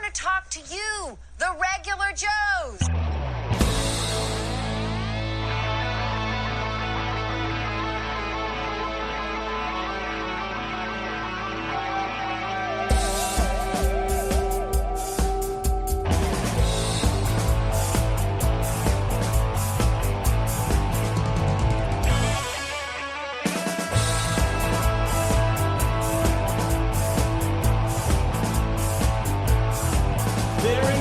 to talk to you, the regular Joes.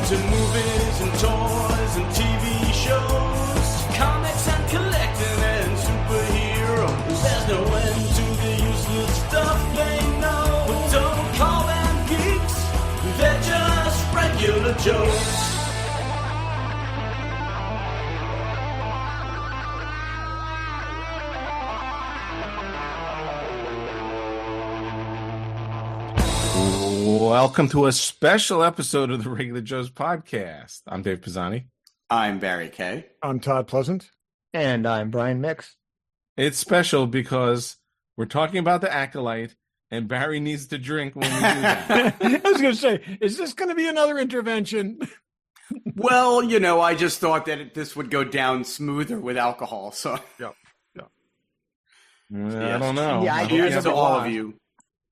To movies and toys and TV shows, comics and collecting and superheroes. There's no end to the useless stuff they know. But don't call them geeks, they're just regular Joes. Welcome to a special episode of the Regular Joe's podcast. I'm Dave Pisani. I'm Barry Kay. I'm Todd Pleasant. And I'm Brian Mix. It's special because we're talking about the Acolyte, and Barry needs to drink when we do that. I was going to say, is this going to be another intervention? Well, you know, I just thought that this would go down smoother with alcohol. So, Yeah. I don't know. Yeah, cheers to all of you.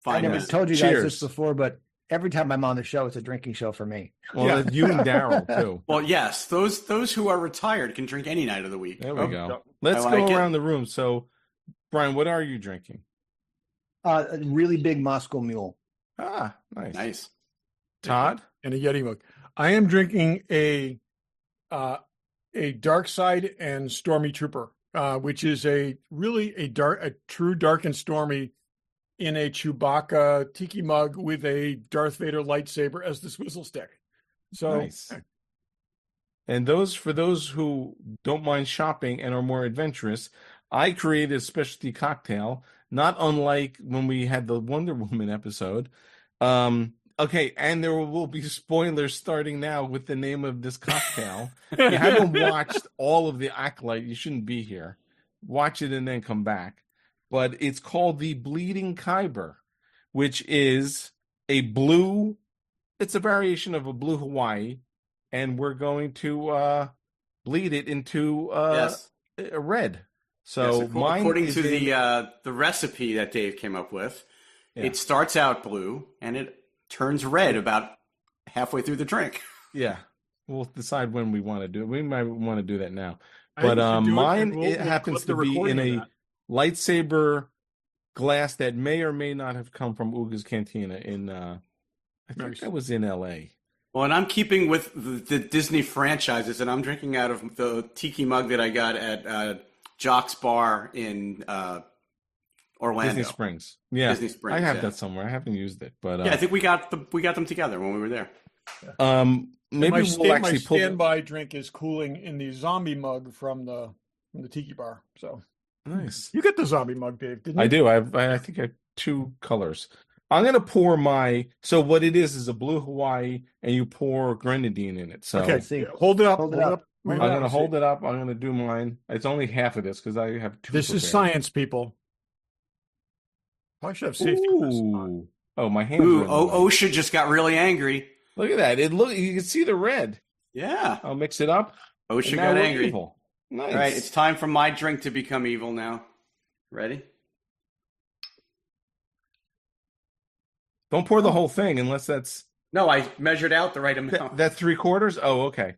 I never Finally. told you guys Cheers. this before, but every time I'm on the show, it's a drinking show for me. Well, you and Daryl, too. Well, yes, those who are retired can drink any night of the week. There we Oh, go. yeah. Let's I go like it. around the room. So, Brian, what are you drinking? A really big Moscow Mule. Ah, nice. Nice. Todd? And a Yeti mug. I am drinking a Dark Side and Stormy Trooper, which is a true dark and stormy in a Chewbacca tiki mug with a Darth Vader lightsaber as the swizzle stick. So Nice. And for those who don't mind shopping and are more adventurous, I created a specialty cocktail, not unlike when we had the Wonder Woman episode. Okay, and there will be spoilers starting now with the name of this cocktail. If you haven't watched all of the Acolyte, you shouldn't be here. Watch it and then come back. But it's called the Bleeding Kyber, which is it's a variation of a blue Hawaii, and we're going to bleed it into Yes. a red. So Yes, mine according is to the recipe that Dave came up with, it starts out blue and it turns red about halfway through the drink. Yeah, we'll decide when we want to do it. We might want to do that now. I think But we should do it, mine and we'll happens clip the to be in recording a of lightsaber glass that may or may not have come from Uga's Cantina in I think Nice. that was in LA. Well, and I'm keeping with the Disney franchises, and I'm drinking out of the tiki mug that I got at Jock's Bar in Orlando. Disney Springs. Yeah. Disney Springs, I have yeah. that somewhere. I haven't used it, but Yeah, I think we got them together when we were there. maybe my we'll actually pull standby drink is cooling in the zombie mug from the tiki bar. So Nice. you get the zombie mug, Dave, didn't you? I do. I think I have two colors. I'm gonna pour so what it is a blue Hawaii, and you pour grenadine in it. So Okay, see. hold it up. Hold Hold it it up. up. I'm gonna hold it up. I'm gonna do mine. It's only half of this because I have two. This is prepared. science, people. I should have safety vests on. Ooh. Oh, my hands. Ooh, are in the way. OSHA just got really angry. Look at that! You can see the red. Yeah, I'll mix it up. OSHA and now got we're angry. evil. Nice. All right, it's time for my drink to become evil now. Ready? Don't pour the whole thing unless that's No, I measured out the right amount. that 3/4. Oh, okay.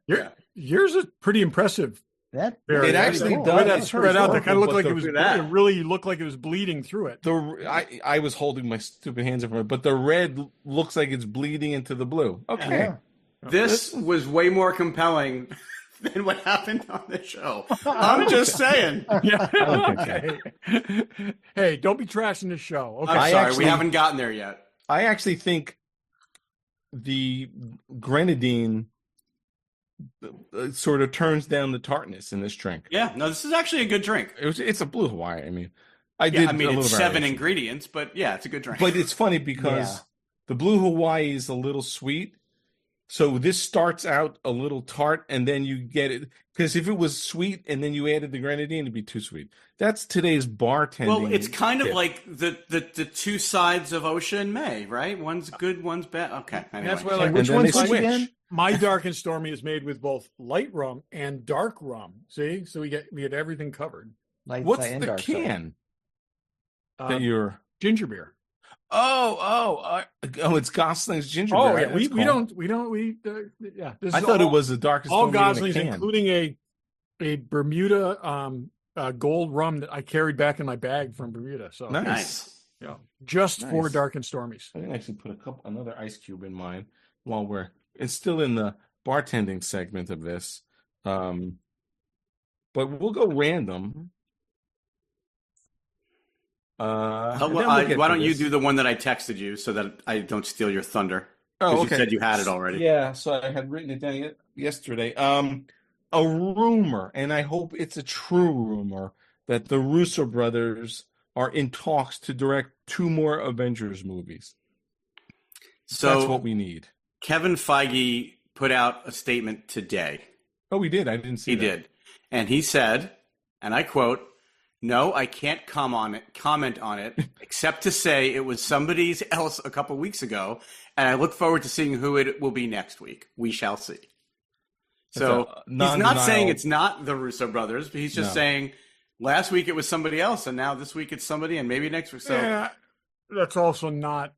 Yours is pretty impressive. That Barry. It actually cool. The way does. that It's spread out, that kind of looked like but it was. Look at that. It really looked like it was bleeding through it. I was holding my stupid hands in front of it, but the red looks like it's bleeding into the blue. Okay. Yeah. This was way more compelling than what happened on the show. I'm just saying. Yeah. Okay. Hey, don't be trashing the show. Okay. I'm sorry, actually- we haven't gotten there yet. I actually think the grenadine sort of turns down the tartness in this drink. Yeah, no, this is actually a good drink. It's a blue Hawaii. I mean, Yeah, I mean, a little it's 7 variation. ingredients, but yeah, it's a good drink. But it's funny because Yeah. the blue Hawaii is a little sweet, So this starts out a little tart, and then you get it. Because if it was sweet and then you added the grenadine, it'd be too sweet. That's today's bartending. Well, it's kind of tip. like the two sides of Osha and May, right? One's good, one's bad. Okay, anyway. That's where And like which then one's they which switch. again? my dark and stormy is made with both light rum and dark rum. See, so we get everything covered. Light What's side and the dark side. can that you're? Ginger beer. It's Gosling's ginger Oh beer. yeah, we don't yeah. This I is thought all, it was the darkest all stormy in a Goslings, can. including a Bermuda gold rum that I carried back in my bag from Bermuda. So Nice. yeah, just for Nice. dark and stormies. I can actually put another ice cube in mine while it's still in the bartending segment of this. But we'll go random. And then we'll get Why to don't you this. do the one that I texted you so that I don't steal your thunder? Oh, Because okay. you said you had it already. Yeah, so I had written it down yesterday. A rumor, and I hope it's a true rumor, that the Russo brothers are in talks to direct 2 more Avengers movies. So That's what we need. Kevin Feige put out a statement today. Oh, we did. I didn't see He that. did. And he said, and I quote, "No, I can't comment on it, except to say it was somebody else a couple weeks ago, and I look forward to seeing who it will be next week. We shall see." So It's a he's not non-denial- saying it's not the Russo brothers, but he's just No. saying last week it was somebody else, and now this week it's somebody, and maybe next week. So Yeah, that's also not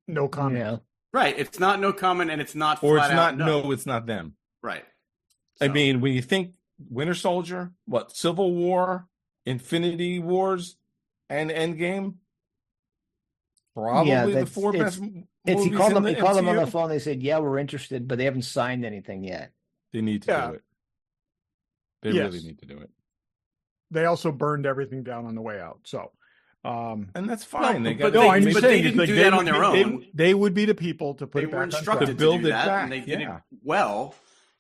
no comment. Yeah. right, it's not no comment, and it's not Or flat it's not, out no, it's not them. right. I So- mean, when you think Winter Soldier, Civil War, Infinity Wars, and Endgame, probably the that's- 4 it's- best movies It's he called in them. He the called them on the MCU. phone. They said, "Yeah, we're interested, but they haven't signed anything yet." They need to Yeah. do it. They Yes. really need to do it. They also burned everything down on the way out. So, And that's fine. Well, they but got they- I'm but saying they it's didn't like do they that would on their be- own. They would be the people to put They it were back on instructed track. to build do it that, back, and they did yeah. it well.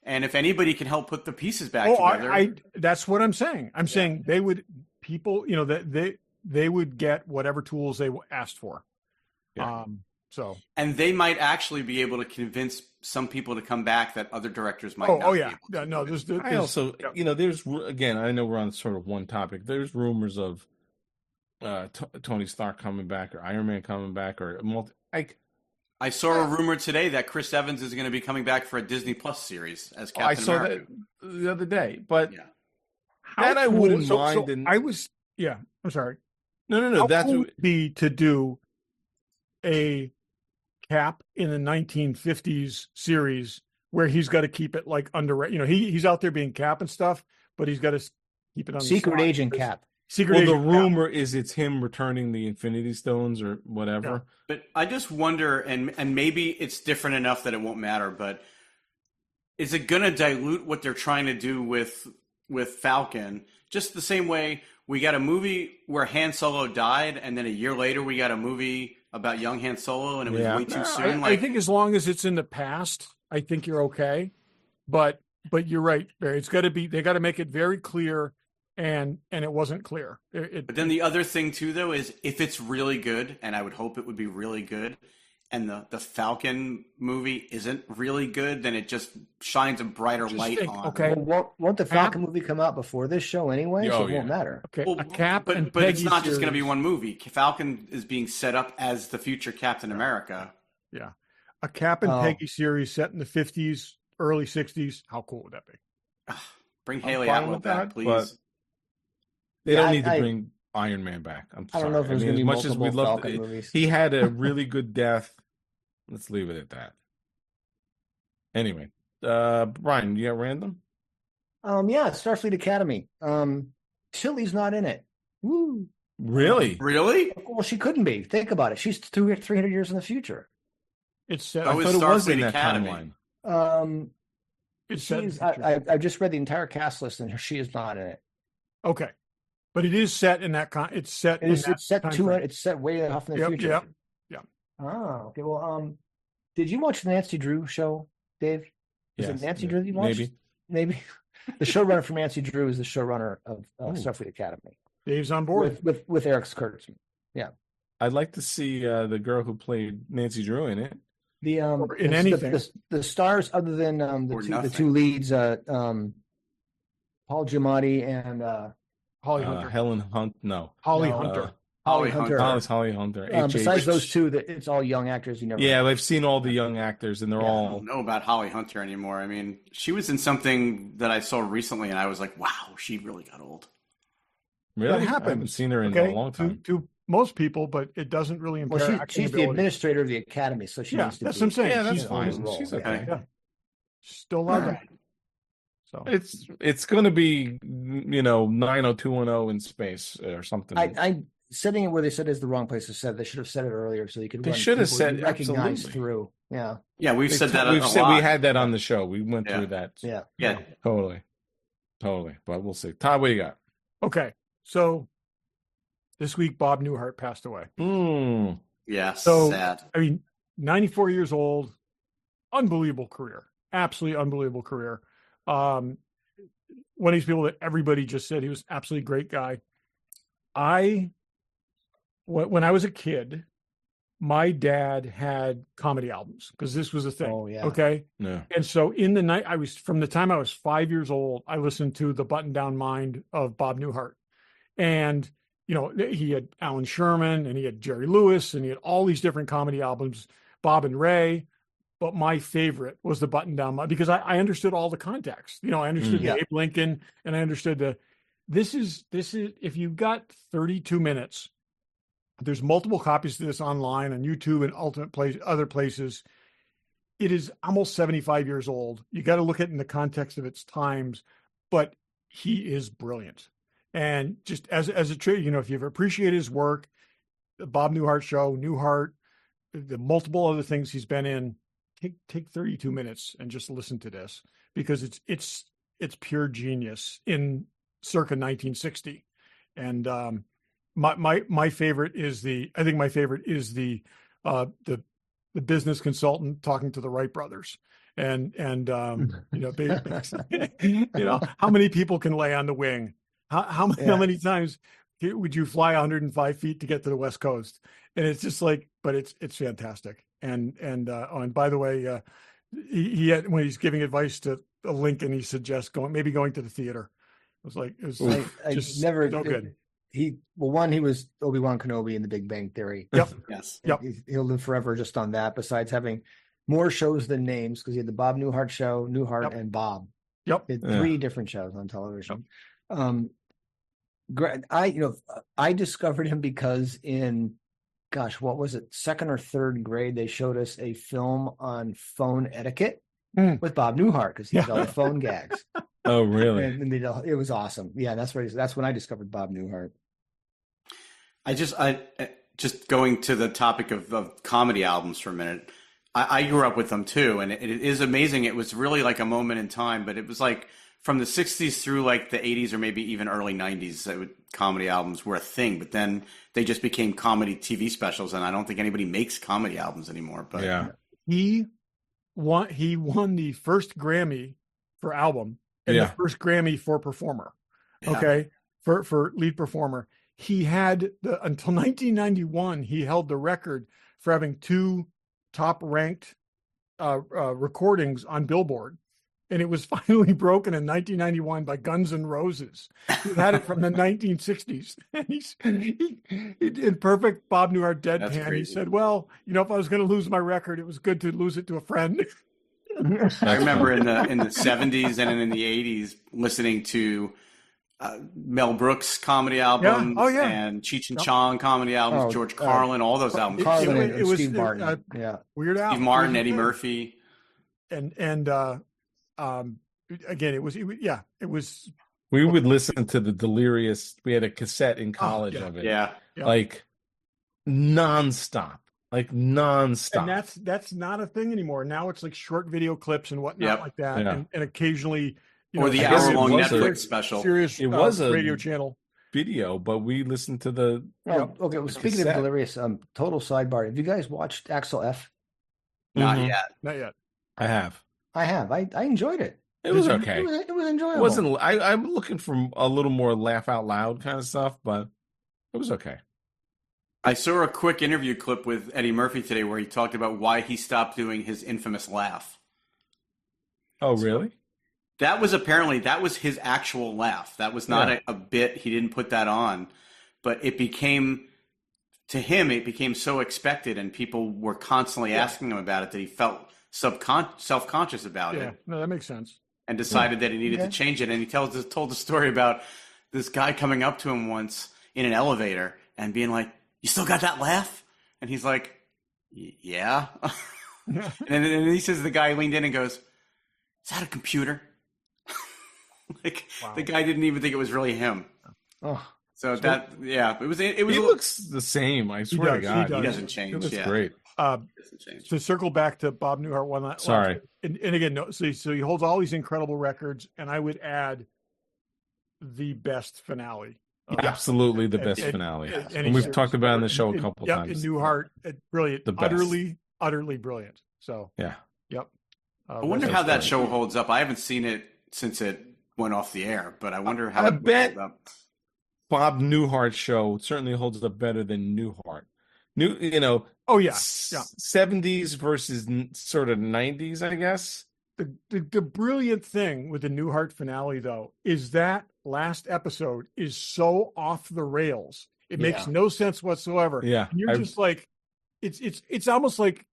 And if anybody can help put the pieces back Oh, together, I that's what I'm saying. I'm saying they would people, that they would get whatever tools they asked for. Yeah. So and they might actually be able to convince some people to come back that other directors might. oh not be yeah, able to yeah, no, convince. there's I also, yeah. there's, again, I know we're on sort of one topic. There's rumors of Tony Stark coming back, or Iron Man coming back, or I saw a rumor today that Chris Evans is going to be coming back for a Disney Plus series as Captain I saw America. that the other day. But Yeah. that I wouldn't mind. So and I was, yeah, I'm sorry. no. How That's cool would it be to do a Cap in the 1950s series where he's got to keep it like under, he's out there being Cap and stuff, but he's got to keep it on the Secret side. Agent Cap. Secret well, the Agent Cap. rumor is it's him returning the Infinity Stones or whatever. But I just wonder, and maybe it's different enough that it won't matter, but is it going to dilute what they're trying to do with Falcon? Just the same way we got a movie where Han Solo died, and then a year later we got a movie about young Han Solo, and it was Yeah. way too No, soon. I think as long as it's in the past, I think you're okay. But you're right, Barry. It's got to be. They got to make it very clear, and it wasn't clear. But then the other thing too, though, is if it's really good, and I would hope it would be really good, and the Falcon movie isn't really good, then it just shines a brighter Just light think, on. okay. Well, won't the Falcon movie come out before this show anyway? Oh, So it yeah. won't matter. Okay, Well, a Cap but and it's Peggy not just going to be series. one movie. Falcon is being set up as the future Captain America. Yeah, a Cap and Oh. Peggy series set in the 50s, early 60s. How cool would that be? Bring I'm Haley fine Atwell with back, that, please. but- They Yeah, don't need to I- bring Iron Man back. I'm I sorry. don't know if there's going to as be much as multiple we'd love Falcon to, movies. he had a really good death. Let's leave it at that. Anyway, Brian, you got random? Yeah, Starfleet Academy. Tilly's not in it. Woo. Really? Really? Well, she couldn't be. Think about it. She's 300 years in the future. It's set. Oh, I it's thought it was in Starfleet that Academy. timeline. it's set in She's, the future. I've just read the entire cast list, and she is not in it. Okay, but it is set in that. It's set. in that It's set time 200. frame. It's set way off in the Yep, future. yep, yep. Oh, okay. Well, did you watch the Nancy Drew show, Dave? Is it Yes, Nancy Drew that you watched? maybe. The showrunner for Nancy Drew is the showrunner of Oh. Starfleet Academy Dave's on board. with Eric Kurtzman. I'd like to see the girl who played Nancy Drew in it. Or in anything. The stars other than Or the nothing. two leads, Paul Giamatti and Holly Hunter. Helen Hunt. No. Holly No. Hunter. Holly Hunter. Holly Hunter. besides those two, it's all young actors. You never. Yeah, I've seen all the young actors, and they're I all. don't know about Holly Hunter anymore. I mean, she was in something that I saw recently, and I was like, wow, she really got old. Really? That I happens. haven't seen her in Okay, a long time. to most people, but it doesn't really impair Well, acting she's the ability. administrator of the academy, so she Yeah, needs to. that's be, what I'm saying. Yeah, that's She's fine. role. She's Yeah. okay. Yeah. Still allowed that. So It's going to be 90210 in space or something. I setting it where they said is the wrong place to set. They should have said it earlier, so you could. They run should have people said you recognize absolutely. through. Yeah, Yeah, we've said that We've a said lot. we had that on the show. We went Yeah. through that. yeah. Yeah. Totally. But we'll see. Todd, what do you got? okay, so this week Bob Newhart passed away. Yeah, So- sad. I mean, 94 years old, unbelievable career, absolutely unbelievable career. One of these people that everybody just said he was absolutely great guy. When I was a kid, my dad had comedy albums because this was a thing. Oh, yeah. Okay. Yeah. And so in the night, from the time I was 5 years old, I listened to The Button Down Mind of Bob Newhart. And, he had Alan Sherman and he had Jerry Lewis and he had all these different comedy albums, Bob and Ray. But my favorite was The Button Down Mind because I understood all the context. I understood Yeah. Abe Lincoln and I understood this is, if you've got 32 minutes, there's multiple copies of this online on YouTube and other places. It is almost 75 years old. You got to look at it in the context of its times, but he is brilliant. And just as a trade, if you've appreciated his work, the Bob Newhart show, Newhart, the multiple other things he's been in, take 32 minutes and just listen to this because it's pure genius in circa 1960. And my favorite is the business consultant talking to the Wright brothers and how many people can lay on the wing? How many times would you fly 105 feet to get to the West Coast? And it's just but it's fantastic. And by the way, he had, when he's giving advice to Lincoln, he suggests going to the theater. It was just never so good. He was Obi-Wan Kenobi in The Big Bang Theory. Yep. Yes. Yep. He'll live forever just on that. Besides having more shows than names, because he had the Bob Newhart show, Yep. and Bob. Yep. He had 3 different shows on television. I discovered him because in, what was it, 2nd or 3rd grade, they showed us a film on phone etiquette with Bob Newhart because he did all the phone gags. Oh, really? And it was awesome. Yeah, that's when I discovered Bob Newhart. I just going to the topic of comedy albums for a minute. I grew up with them too, and it is amazing. It was really like a moment in time, but it was like from the 60s through like the 80s or maybe even early 90s, comedy albums were a thing, but then they just became comedy TV specials, and I don't think anybody makes comedy albums anymore. But yeah. He won the first Grammy for album and the first Grammy for performer. Yeah. Okay. For lead performer. He had until 1991, he held the record for having 2 top ranked recordings on Billboard. And it was finally broken in 1991 by Guns N' Roses. He had it from the 1960s. And he in perfect Bob Newhart deadpan, he said, well, if I was going to lose my record, it was good to lose it to a friend. I remember in the 70s and in the 80s listening to Mel Brooks comedy albums and Cheech and Chong comedy albums, George Carlin, all those albums. Carlin and it was Steve Martin. Weird Al. Steve Martin, Eddie Murphy. And again, it was. We would listen to the Delirious. We had a cassette in college of it. Yeah. Like nonstop. And that's not a thing anymore. Now it's like short video clips and whatnot like that. Yeah. And occasionally, or the hour-long Netflix special. Serious, it was a radio channel video, but we listened to the. Okay. Well, speaking of Delirious, total sidebar. Have you guys watched Axel F? Not Mhm. yet. Not yet. I have. I have. I enjoyed it. It was okay. It was enjoyable. It wasn't. I'm looking for a little more laugh out loud kind of stuff, but it was okay. I saw a quick interview clip with Eddie Murphy today where he talked about why he stopped doing his infamous laugh. Oh, really? That was his actual laugh. That was not a bit. He didn't put that on, but it became so expected, and people were constantly asking him about it that he felt self-conscious about it. Yeah, no, that makes sense. And decided that he needed to change it. And he told the story about this guy coming up to him once in an elevator and being like, "You still got that laugh?" And he's like, "Yeah." and then he says the guy leaned in and goes, "Is that a computer?" The guy didn't even think it was really him. Oh, so it was. He looks the same. I swear to God, he doesn't change. It looks great. To circle back to Bob Newhart one last. Sorry. And again, no, so he holds all these incredible records, and I would add the best finale. Absolutely the best finale. And we've talked about it on the show a couple times. And Newhart, brilliant, The best. utterly brilliant. So yeah. Yep. I wonder how that show holds up. I haven't seen it since it went off the air, but I wonder how I bet Bob Newhart's show certainly holds up better than Newhart. Oh yeah, 70s versus sort of 90s, I guess. The brilliant thing with the Newhart finale, though, is that last episode is so off the rails. It makes no sense whatsoever. Yeah, and you're just like, it's almost like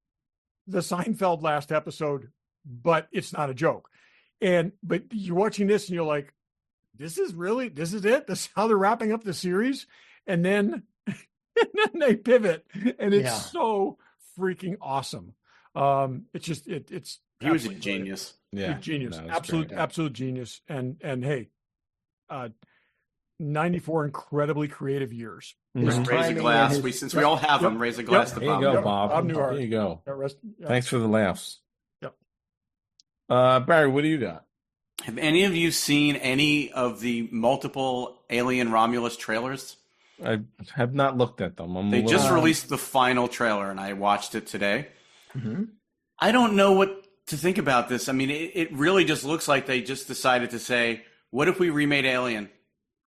the Seinfeld last episode, but it's not a joke. But you're watching this and you're like, this is it. This is how they're wrapping up the series, and then they pivot, and it's so freaking awesome. It's he was a genius. Genius, No, absolute genius. And hey, 94 incredibly creative years. Mm-hmm. Raise a glass. Since we all have them, raise a glass to There you Bob. go, Bob. Bob Newhart. There you go. Thanks for the laughs. Yep. Barry, what do you got? Have any of you seen any of the multiple Alien Romulus trailers? I have not looked at them. They just released the final trailer, and I watched it today. Mm-hmm. I don't know what to think about this. I mean, it really just looks like they just decided to say, what if we remade Alien?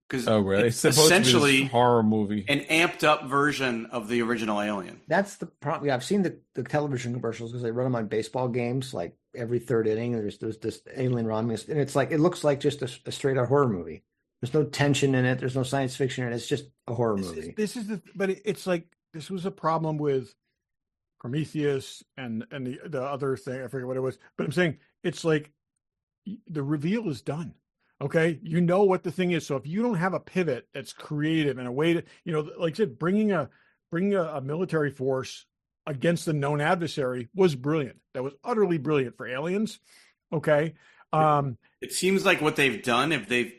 Because really? it's essentially a horror movie, an amped up version of the original Alien. That's the problem. Yeah, I've seen the television commercials because they run them on baseball games. Like every third inning, there's this Alien Romulus, and it's like it looks like just a straight out horror movie. There's no tension in it. There's no science fiction in it. It's just a horror movie. It's like this was a problem with Prometheus and the other thing. I forget what it was, but I'm saying it's like the reveal is done. Okay, you know what the thing is. So if you don't have a pivot that's creative and a way to, like I said, bringing a military force against the known adversary was brilliant. That was utterly brilliant for Aliens. Okay. It seems like what they've done,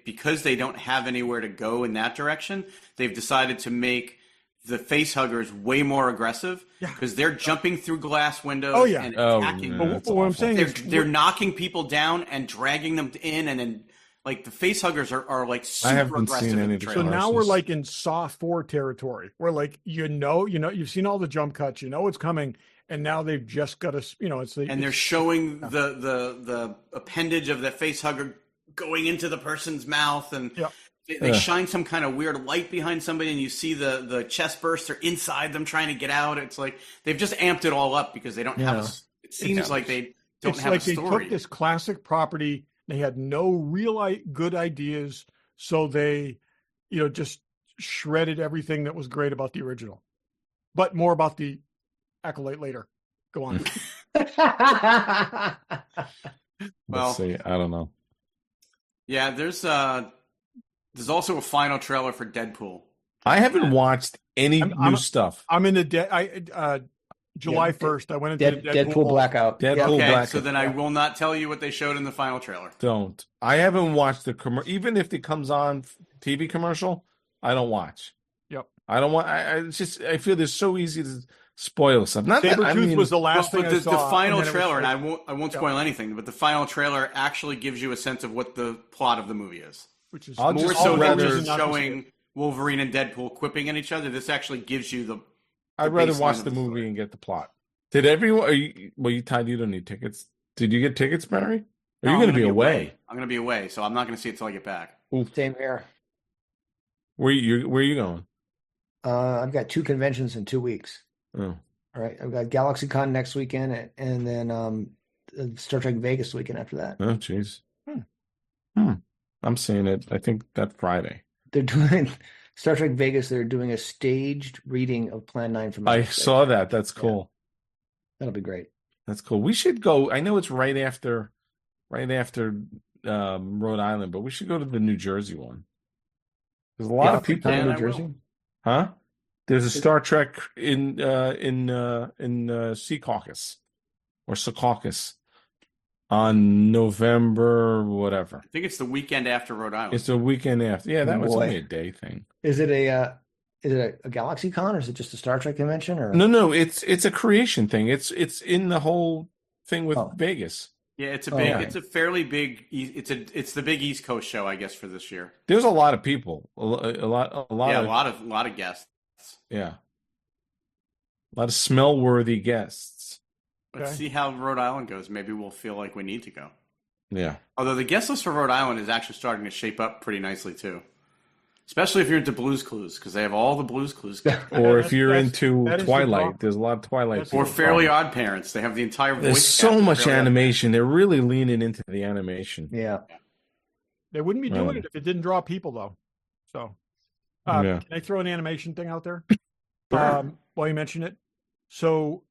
because they don't have anywhere to go in that direction, they've decided to make the face huggers way more aggressive because they're jumping through glass windows and attacking. But what I'm saying is they're knocking people down and dragging them in, and then like the face huggers are like super aggressive. Seen any so now we're like in Saw 4 territory. We're like, you've seen all the jump cuts, it's coming. And now they've just got to, they're showing the appendage of the face hugger going into the person's mouth, and they shine some kind of weird light behind somebody, and you see the chest burster inside them trying to get out. It's like they've just amped it all up because they don't have. It seems like they don't have a story. They took this classic property. They had no real good ideas, so they, just shredded everything that was great about the original, but more about the Acolyte later. Go on. Let's see. I don't know. Yeah, there's also a final trailer for Deadpool. I haven't watched any new stuff. I'm in the July 1st. I went into Deadpool blackout. Blackout. So then I will not tell you what they showed in the final trailer. Don't. I haven't watched the commercial. Even if it comes on TV commercial, I don't watch. Yep. I don't want. I feel it's so easy to spoil stuff. Not Sabretooth was the last thing I saw. The final trailer, and I won't spoil anything, but the final trailer actually gives you a sense of what the plot of the movie is. Which is more so than just showing Wolverine and Deadpool quipping at each other. This actually gives you the I'd rather watch the movie and get the plot. Did everyone? You Todd, you don't need tickets. Did you get tickets, Barry? Are you going to be away? I'm going to be away, so I'm not going to see it till I get back. Same here. Where are you going? I've got 2 conventions in 2 weeks. Oh. All right, I've got GalaxyCon next weekend, and then Star Trek Vegas weekend after that. Oh, jeez. I'm seeing it. I think that Friday. They're doing Star Trek Vegas. They're doing a staged reading of Plan 9 from I outer space. saw that. That's cool. That'll be great. That's cool. We should go. I know it's right after Rhode Island, but we should go to the New Jersey one. There's a lot of people in in New Jersey. Huh? There's a Star Trek in Secaucus or Secaucus on November whatever. I think it's the weekend after Rhode Island. It's a weekend after. Yeah, that was Boy. only a day thing. Is it a GalaxyCon, or is it just a Star Trek convention? Or No, it's a creation thing. It's in the whole thing with Oh. Vegas. Yeah, it's a Oh, big. yeah. It's a fairly big. It's the big East Coast show, I guess, for this year. There's a lot of people. A lot Yeah, of a lot of guests. yeah. A lot of smell-worthy guests. Let's Okay. see how Rhode Island goes. Maybe we'll feel like we need to go. Yeah. Although the guest list for Rhode Island is actually starting to shape up pretty nicely too, especially if you're into Blues Clues, because they have all the Blues Clues. Or if you're That into is the Twilight, problem. there's a lot of Twilight. That's Or people. Fairly Odd Parents. They have the entire voice. There's cast so of much Fairly Odd animation. They're really leaning into the animation. yeah. They wouldn't be doing Right. it if it didn't draw people, though. So, Yeah. can I throw an animation thing out there? Sure. While you mention it, so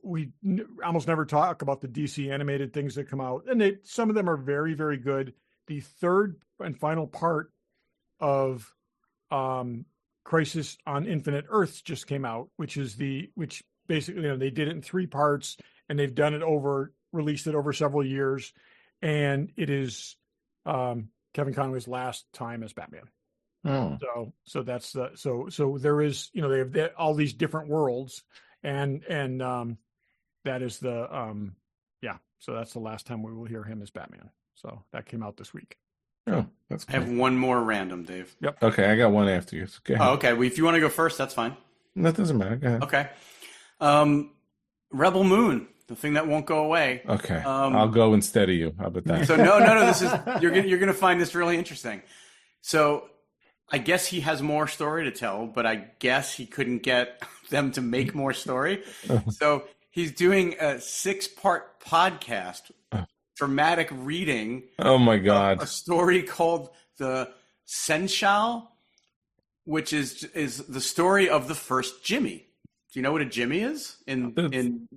we almost never talk about the DC animated things that come out, and some of them are very, very good. The third and final part of Crisis on Infinite Earths just came out, which basically, they did it in 3 parts, and they've done it released it over several years, and it is Kevin Conroy's last time as Batman. Oh. So that's so there is, they have all these different worlds, and that is so that's the last time we will hear him as Batman. So that came out this week. Oh, that's I have cool. one more random, Dave. Okay, I got one after you. Go ahead. Oh, okay. Well, if you want to go first, that's fine. That doesn't matter. Go ahead. Okay. Rebel Moon, the thing that won't go away. Okay. I'll go instead of you. How about that? So no. This is you're gonna find this really interesting. So I guess he has more story to tell, but I guess he couldn't get them to make more story. So he's doing a 6-part podcast, dramatic reading. Oh my God. A story called The Senshal, which is the story of the first Jimmy. Do you know what a Jimmy is in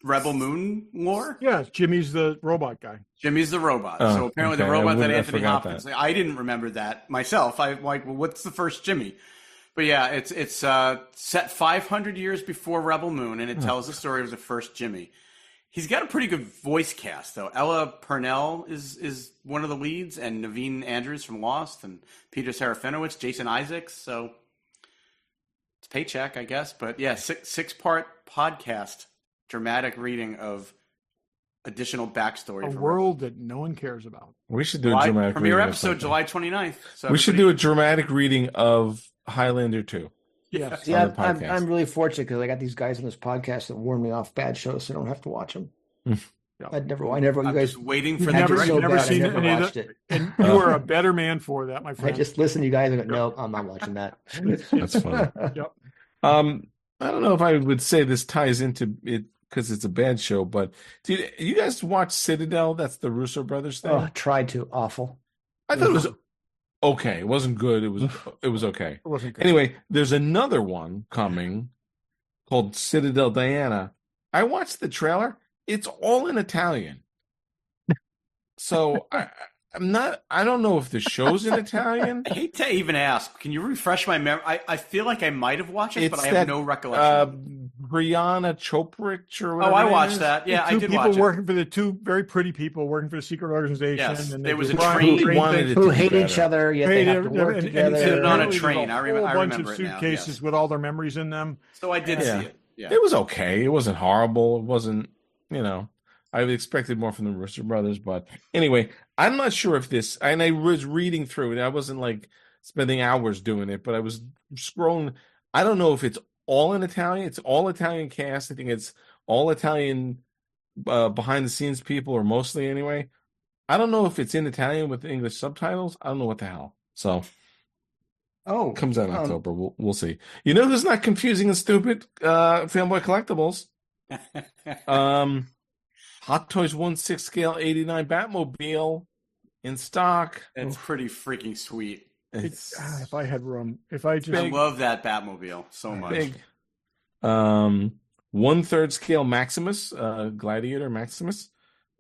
Rebel Moon lore? Yeah, Jimmy's the robot guy. Jimmy's the robot. Oh, So apparently okay. the robot that I Anthony forgot Hopkins. I didn't remember that myself. I'm like, well, what's the first Jimmy? But yeah, it's set 500 years before Rebel Moon, and it tells the story of the first Jimmy. He's got a pretty good voice cast, though. Ella Purnell is one of the leads, and Naveen Andrews from Lost, and Peter Serafinowicz, Jason Isaacs. So it's paycheck, I guess. But yeah, 6-part podcast, dramatic reading of additional backstory. A for world that no one cares about. We should do a dramatic premiere reading of episode something. July 29th. So We should do everybody- a dramatic reading of Highlander 2. Yes. Yeah, on the podcast. I'm really fortunate because I got these guys on this podcast that warn me off bad shows, so I don't have to watch them. Yeah. I never. You I'm guys just waiting for You've the had never, it direction. so never bad, I seen never any of watched the, it. and you are a better man for that, my I friend. just listen to you guys and go, no, I'm not watching that. That's funny. Yep. I don't know if I would say this ties into it because it's a bad show, but did you guys watch Citadel? That's the Russo brothers thing. Oh, tried to. Awful. I thought it was okay. It wasn't good. It was okay. It wasn't good. Anyway, there's another one coming called Citadel Diana. I watched the trailer. It's all in Italian. So I don't know if the show's in Italian. I hate to even ask. Can you refresh my memory? I feel like I might have watched it, but I have that, no recollection. Brianna Choprich or Oh, whatever. I her name watched is. that. Yeah, I two did people watch it. working for the two very pretty people working for the secret organization. Yes, and there was do a Brian train- wanted things. it Who be hate better. each other, yet they have to work and together. Sit on a apparently train. there's I whole bunch remember of it now, suitcases yes. with all their memories in them. So I did Yeah. see it. Yeah. It was okay. It wasn't horrible. It wasn't, I expected more from the Russo brothers, but anyway, I'm not sure if this, and I was reading through it. I wasn't like spending hours doing it, but I was scrolling. I don't know if it's all in Italian. It's all Italian cast. I think it's all Italian behind the scenes people, or mostly anyway. I don't know if it's in Italian with English subtitles. I don't know what the hell. So Oh, Comes out in October. We'll see. You know who's not confusing and stupid? Fanboy Collectibles. Hot Toys 1/6 scale 89 Batmobile in stock. It's pretty freaking sweet. If I had room, if I just I love that Batmobile so much. Big. 1/3 scale Maximus, Gladiator Maximus.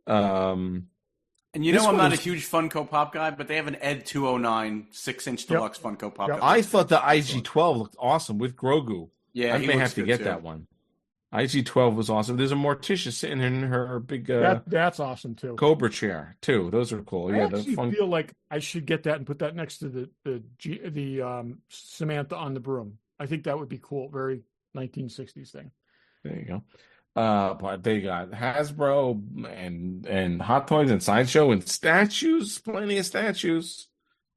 And you This know I'm one not a was- huge Funko Pop guy, but they have an Ed 209 6-inch deluxe Funko Pop. Yep. I thought the IG-12 looked awesome with Grogu. Yeah, I he may looks have to good, get too. that one. IG-12 was awesome. There's a Morticia sitting in her big that's awesome too. Cobra chair too. Those are cool. I Yeah, actually the feel like I should get that and put that next to the Samantha on the broom. I think that would be cool. Very 1960s thing. There you go. But they got Hasbro and Hot Toys and Sideshow and statues. Plenty of statues.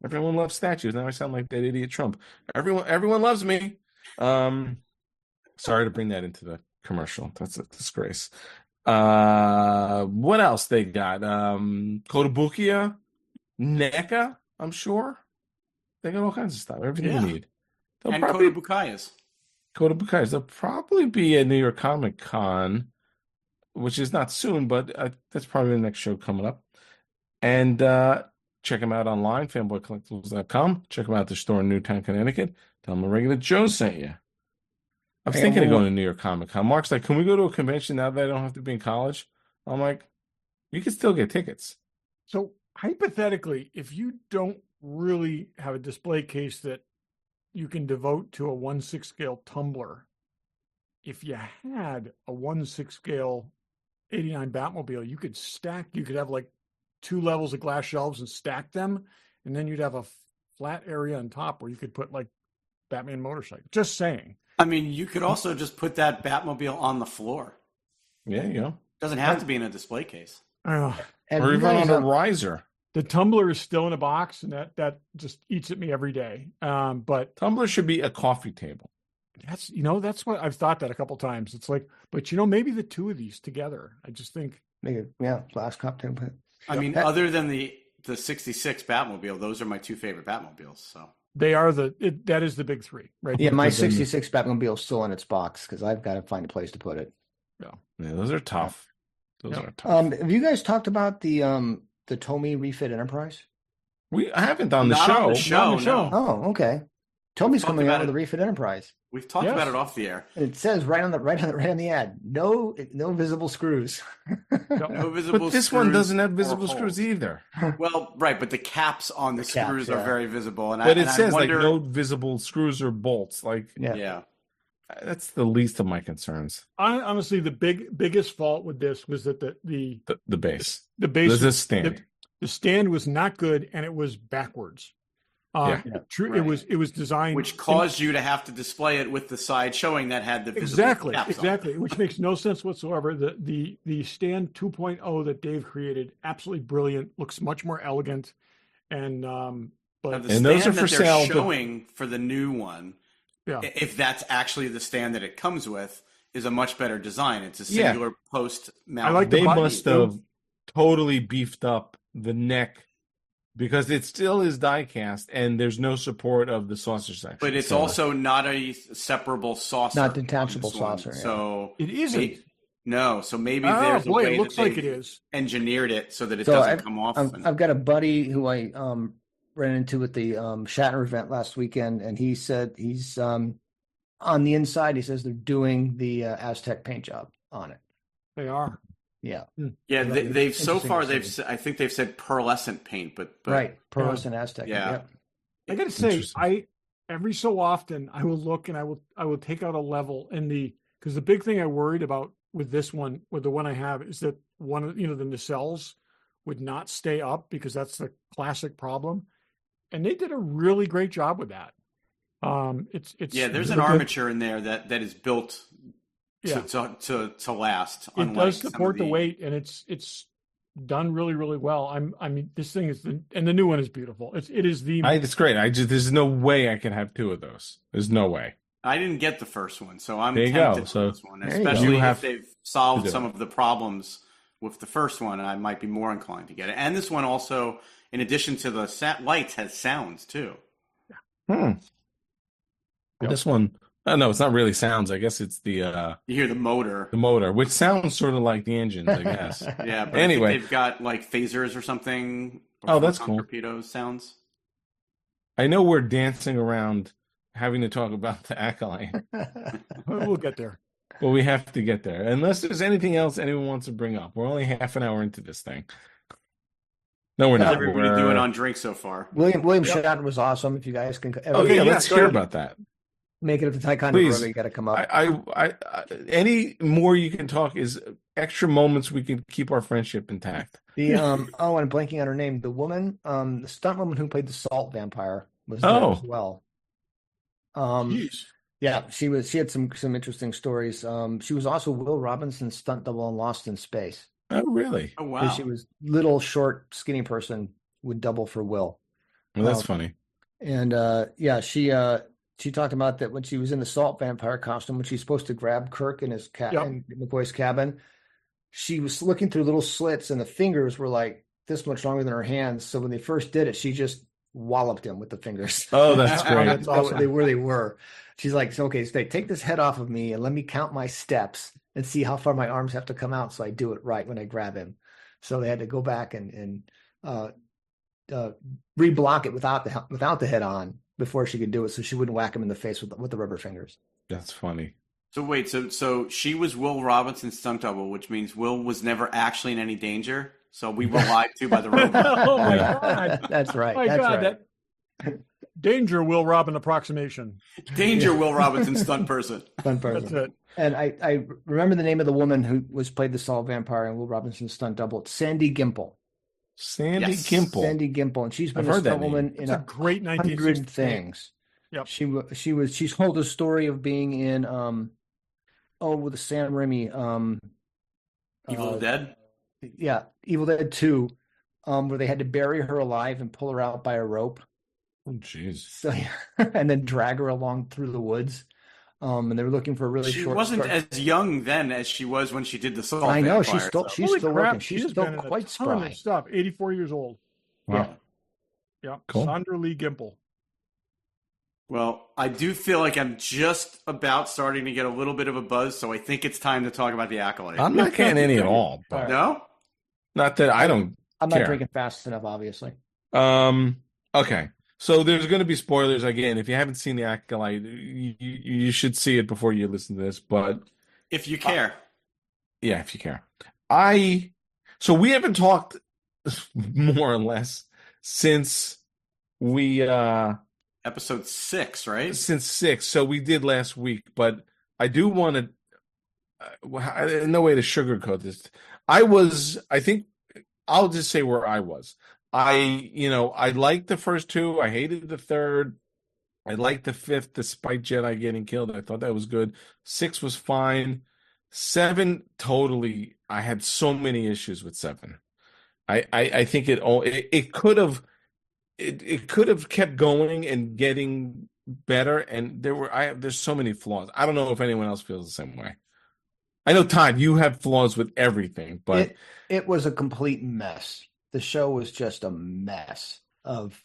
Everyone loves statues. Now I sound like that idiot Trump. Everyone loves me. Sorry to bring that into the commercial. That's a disgrace. What else they got? Kotobukiya, NECA, I'm sure. They got all kinds of stuff. Everything Yeah. you need. They'll And probably Kota Bukaya's. They'll probably be at New York Comic Con, which is not soon, but that's probably the next show coming up. And check them out online, fanboycollectibles.com. Check them out at the store in Newtown, Connecticut. Tell them a regular Joe sent you. I was thinking of going to New York Comic Con. Mark's like, can we go to a convention now that I don't have to be in college? I'm like, you can still get tickets. So hypothetically, if you don't really have a display case that you can devote to a 1/6 scale tumbler, if you had a 1/6 scale 89 Batmobile, you could have like 2 levels of glass shelves and stack them, and then you'd have a flat area on top where you could put like Batman motorcycle. Just saying. I mean, you could also just put that Batmobile on the floor. Yeah, you go. Doesn't have to be in a display case. Have Or you even guys, on a riser. the tumbler is still in a box, and that just eats at me every day. But Tumblr should be a coffee table. that's what I've thought that a couple times. It's like, but maybe the two of these together. I just think glass cocktail. I mean, other than the 66 Batmobile, those are my 2 favorite Batmobiles. So they are that is the big three, right? Yeah, there. my 66 Batmobile is still in its box because I've got to find a place to put it. Yeah, those are tough. Those are tough. Have you guys talked about the Tomy Refit Enterprise? I haven't on the Not show. on the show, no. Oh, okay. Tomy's talked coming about out with it. the Refit Enterprise. We've talked Yes. about it off the air. And it says right on the ad, no visible screws. No visible But this one screws doesn't have or visible holes. screws either. Well, right, but the caps on the caps, screws are yeah. very visible. And But I it says wonder, like no visible screws or bolts. Like Yeah. that's the least of my concerns. Honestly, the biggest fault with this was that the base. the base There's a stand. the stand was not good, and it was backwards. True. Right. It was designed, Which caused you to have to display it with the side showing that had the visible caps on it. which makes no sense whatsoever. The stand 2.0 that Dave created, absolutely brilliant, looks much more elegant, and but The And those stand are for that they're sale, but- showing for the new one, yeah, if that's actually the stand that it comes with, is a much better design. It's a singular post mount. I like the They button, must too. have totally beefed up the neck because it still is die cast and there's no support of the saucer section. But it's So- also not a separable saucer. Not detachable on this one. saucer, yeah. So it isn't. no, so maybe Oh there's a boy, way it looks that like they've it is. engineered it so that it So doesn't come off. I've got a buddy who I ran into at the Shatner event last weekend, and he said he's on the inside. He says they're doing the Aztec paint job on it. They are. Yeah, Yeah, they've so Interesting far to see. I think they've said pearlescent paint, but right. Pearlescent Aztec. Yeah. Yep. I got to say, Interesting. every so often I will look and I will take out a level because the big thing I worried about with this one, with the one I have, is that one of the nacelles would not stay up because that's the classic problem, and they did a really great job with that. It's yeah, there's an the- armature in there that is built Yeah. to last. It unlike does some of support the weight, and it's done really, really well. I mean, this thing is and the new one is beautiful. It's It's great. There's no way I can have 2 of those. There's no way. I didn't get the first one, so I'm There you tempted go. to So this one, there you go. especially You have if they've to solved do some it. of the problems with the first one. I might be more inclined to get it. And this one also, in addition to the lights, has sounds too. Yep. This one, no, it's not really sounds. I guess it's You hear the motor. the motor, which sounds sort of like the engines, I guess. Yeah, but Anyway. I think they've got like phasers or something. Oh, that's photon cool. Torpedoes sounds. I know we're dancing around having to talk about the Acolyte. We'll get there. Well, we have to get there. Unless there's anything else anyone wants to bring up. We're only half an hour into this thing. No, we're How's not. everybody We're- doing on drink so far? William Shatner was awesome. If you guys can Oh, Okay, yeah, yeah, let's go hear ahead. about that. make it up to Ticonderoga, Please. you got to come up. I any more you can talk is extra moments we can keep our friendship intact. The oh, and I'm blanking on her name. The woman, the stunt woman who played the salt vampire was there Oh. as well. Jeez. Yeah, she had some interesting stories. She was also Will Robinson's stunt double in Lost in Space. Oh, really? Oh, 'Cause wow. She was little, short, skinny person would double for Will. Well, that's Um, funny. And yeah, she talked about that when she was in the salt vampire costume, when she's supposed to grab Kirk in his Yep. in McCoy's cabin, she was looking through little slits, and the fingers were like this much longer than her hands. So when they first did it, she just walloped him with the fingers. Oh, that's great. That's awesome. They were. She's like, so, okay, so take this head off of me and let me count my steps and see how far my arms have to come out so I do it right when I grab him. So they had to go back and reblock it without the head on before she could do it, so she wouldn't whack him in the face with the rubber fingers. That's funny. So wait, so she was Will Robinson's stunt double, which means Will was never actually in any danger. So we were lied to by the robot. Oh my Yeah. God. That's right. My That's God, right. that danger Will Robin approximation. Danger, Will Robinson stunt person. Fun That's person. it. And I remember the name of the woman who played the Salt Vampire and Will Robinson's stunt double. It's Sandy Gimple. Sandy Yes. Gimple. Sandy Gimple, and she's been I've a heard that stunt name. woman in It's a great 100 1960s things. Yep. She's told a story of being in with the Sam Raimi Evil Dead. yeah, Evil Dead 2, where they had to bury her alive and pull her out by a rope. Oh, jeez. So and then drag her along through the woods. And they were looking for a really She short. wasn't story. as young then as she was when she did the Salt I know Vampire, she's still so- she's Holy still crap, working. she She's has still been in a quite ton spry. of stuff. 84 years old. Wow. Yeah. Cool. Sandra Lee Gimple. Well, I do feel like I'm just about starting to get a little bit of a buzz, so I think it's time to talk about the Acolyte. I'm not getting any at all. But No? not that I don't I'm not care. drinking fast enough, obviously. Okay. So there's going to be spoilers again. If you haven't seen the Acolyte, you should see it before you listen to this. But If you care. yeah, if you care. So we haven't talked more or less since we Episode 6, right? since 6. So we did last week, but I do want to no way to sugarcoat this. I think I'll just say where I was. I liked the first two. I hated the third. I liked the fifth, despite Jedi getting killed. I thought that was good. 6 was fine. 7, totally. I had so many issues with 7. I think it could have kept going and getting better. And there's so many flaws. I don't know if anyone else feels the same way. I know, Todd, you have flaws with everything, but It was a complete mess. The show was just a mess of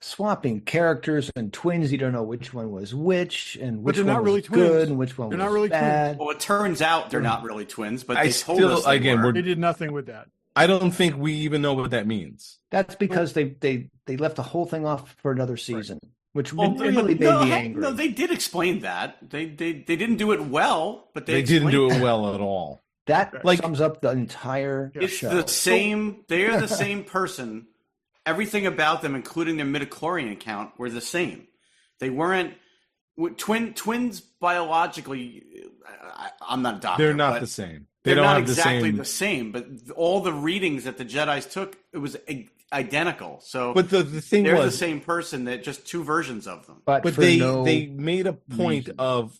swapping characters and twins. You don't know which one was which, and which they're one not was really good twins. and which one They're was not really twins. bad. Well, it turns out they're not really twins, but I they told still- us they again, were. we're- They did nothing with that. I don't think we even know what that means. That's because they left the whole thing off for another season, which Well, really made me angry. No, they did explain that. They didn't do it well, but They didn't do explained it well at all. That Like- sums up the entire It's show. the same. They are the same person. Everything about them, including their midichlorian count, were the same. They weren't twins biologically. I'm not a doctor. They're not but the same. They They're don't not have exactly the the same. same. But all the readings that the Jedi's took, it was identical. So, But the thing they're the was, same person. That just two versions of them. but but for they no made a point reason. of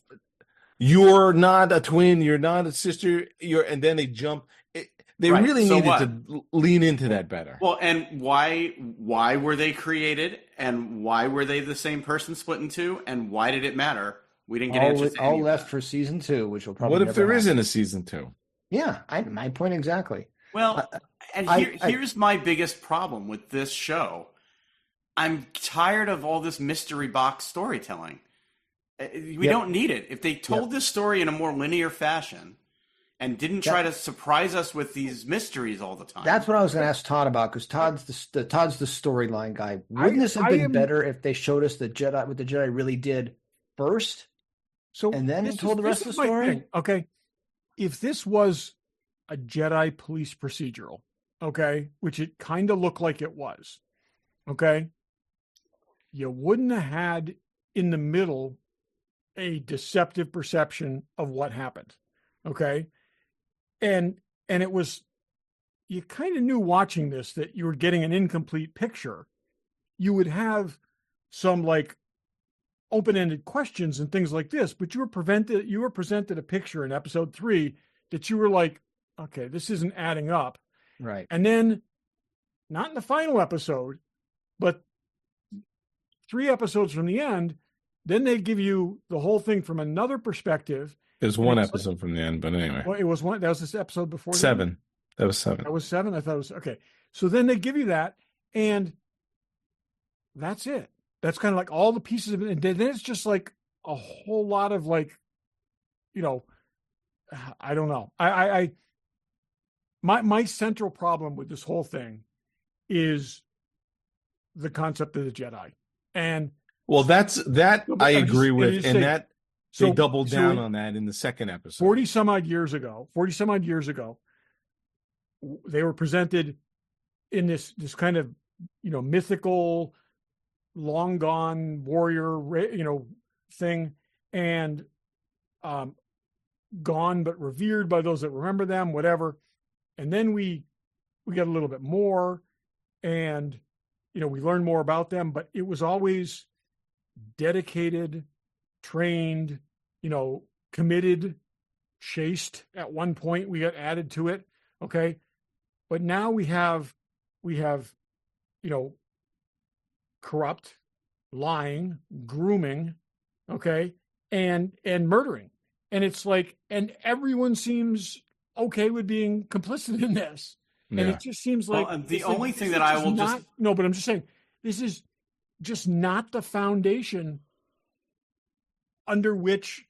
you're not a twin, you're not a sister, and then they jump. They Right, really so needed what? to lean into that better. Well, and why were they created, and why were they the same person split in two, and why did it matter? We didn't get answers to all any of left that. for season 2, which will probably What if never there happen. isn't a season 2? Yeah, my point exactly. Well, and here's my biggest problem with this show. I'm tired of all this mystery box storytelling. We don't need it. If they told this story in a more linear fashion and didn't try to surprise us with these mysteries all the time. That's what I was going to ask Todd about, because Todd's the storyline guy. Wouldn't this have been better if they showed us what the Jedi really did first, and then told the rest of the story? Okay, if this was a Jedi police procedural, okay, which it kind of looked like it was, okay, you wouldn't have had in the middle a deceptive perception of what happened, okay, and it was, you kind of knew watching this that you were getting an incomplete picture. You would have some like open-ended questions and things like this, but you were presented a picture in episode 3 that you were like, okay, this isn't adding up. Right. And then, not in the final episode, but 3 episodes from the end, then they give you the whole thing from another perspective. There's one episode from the end, but anyway. Well, it was one. That was this episode before 7. That was 7. That was 7. I thought it was okay. So then they give you that, and that's it. That's kind of like all the pieces of it. And then it's just like a whole lot of like, I don't know. My central problem with this whole thing is the concept of the Jedi. And well, I agree with, and that they doubled down on that in the second episode. 40 some odd years ago, they were presented in this kind of, mythical, long gone warrior, thing, and gone but revered by those that remember them, whatever. And then we got a little bit more, and we learned more about them, but it was always dedicated, trained, committed, chaste. At one point we got added to it. Okay. But now we have, corrupt, lying, grooming, okay, and murdering. And it's like, and everyone seems okay with being complicit in this. And it just seems like the only thing that I will just no, but I'm just saying, this is just not the foundation under which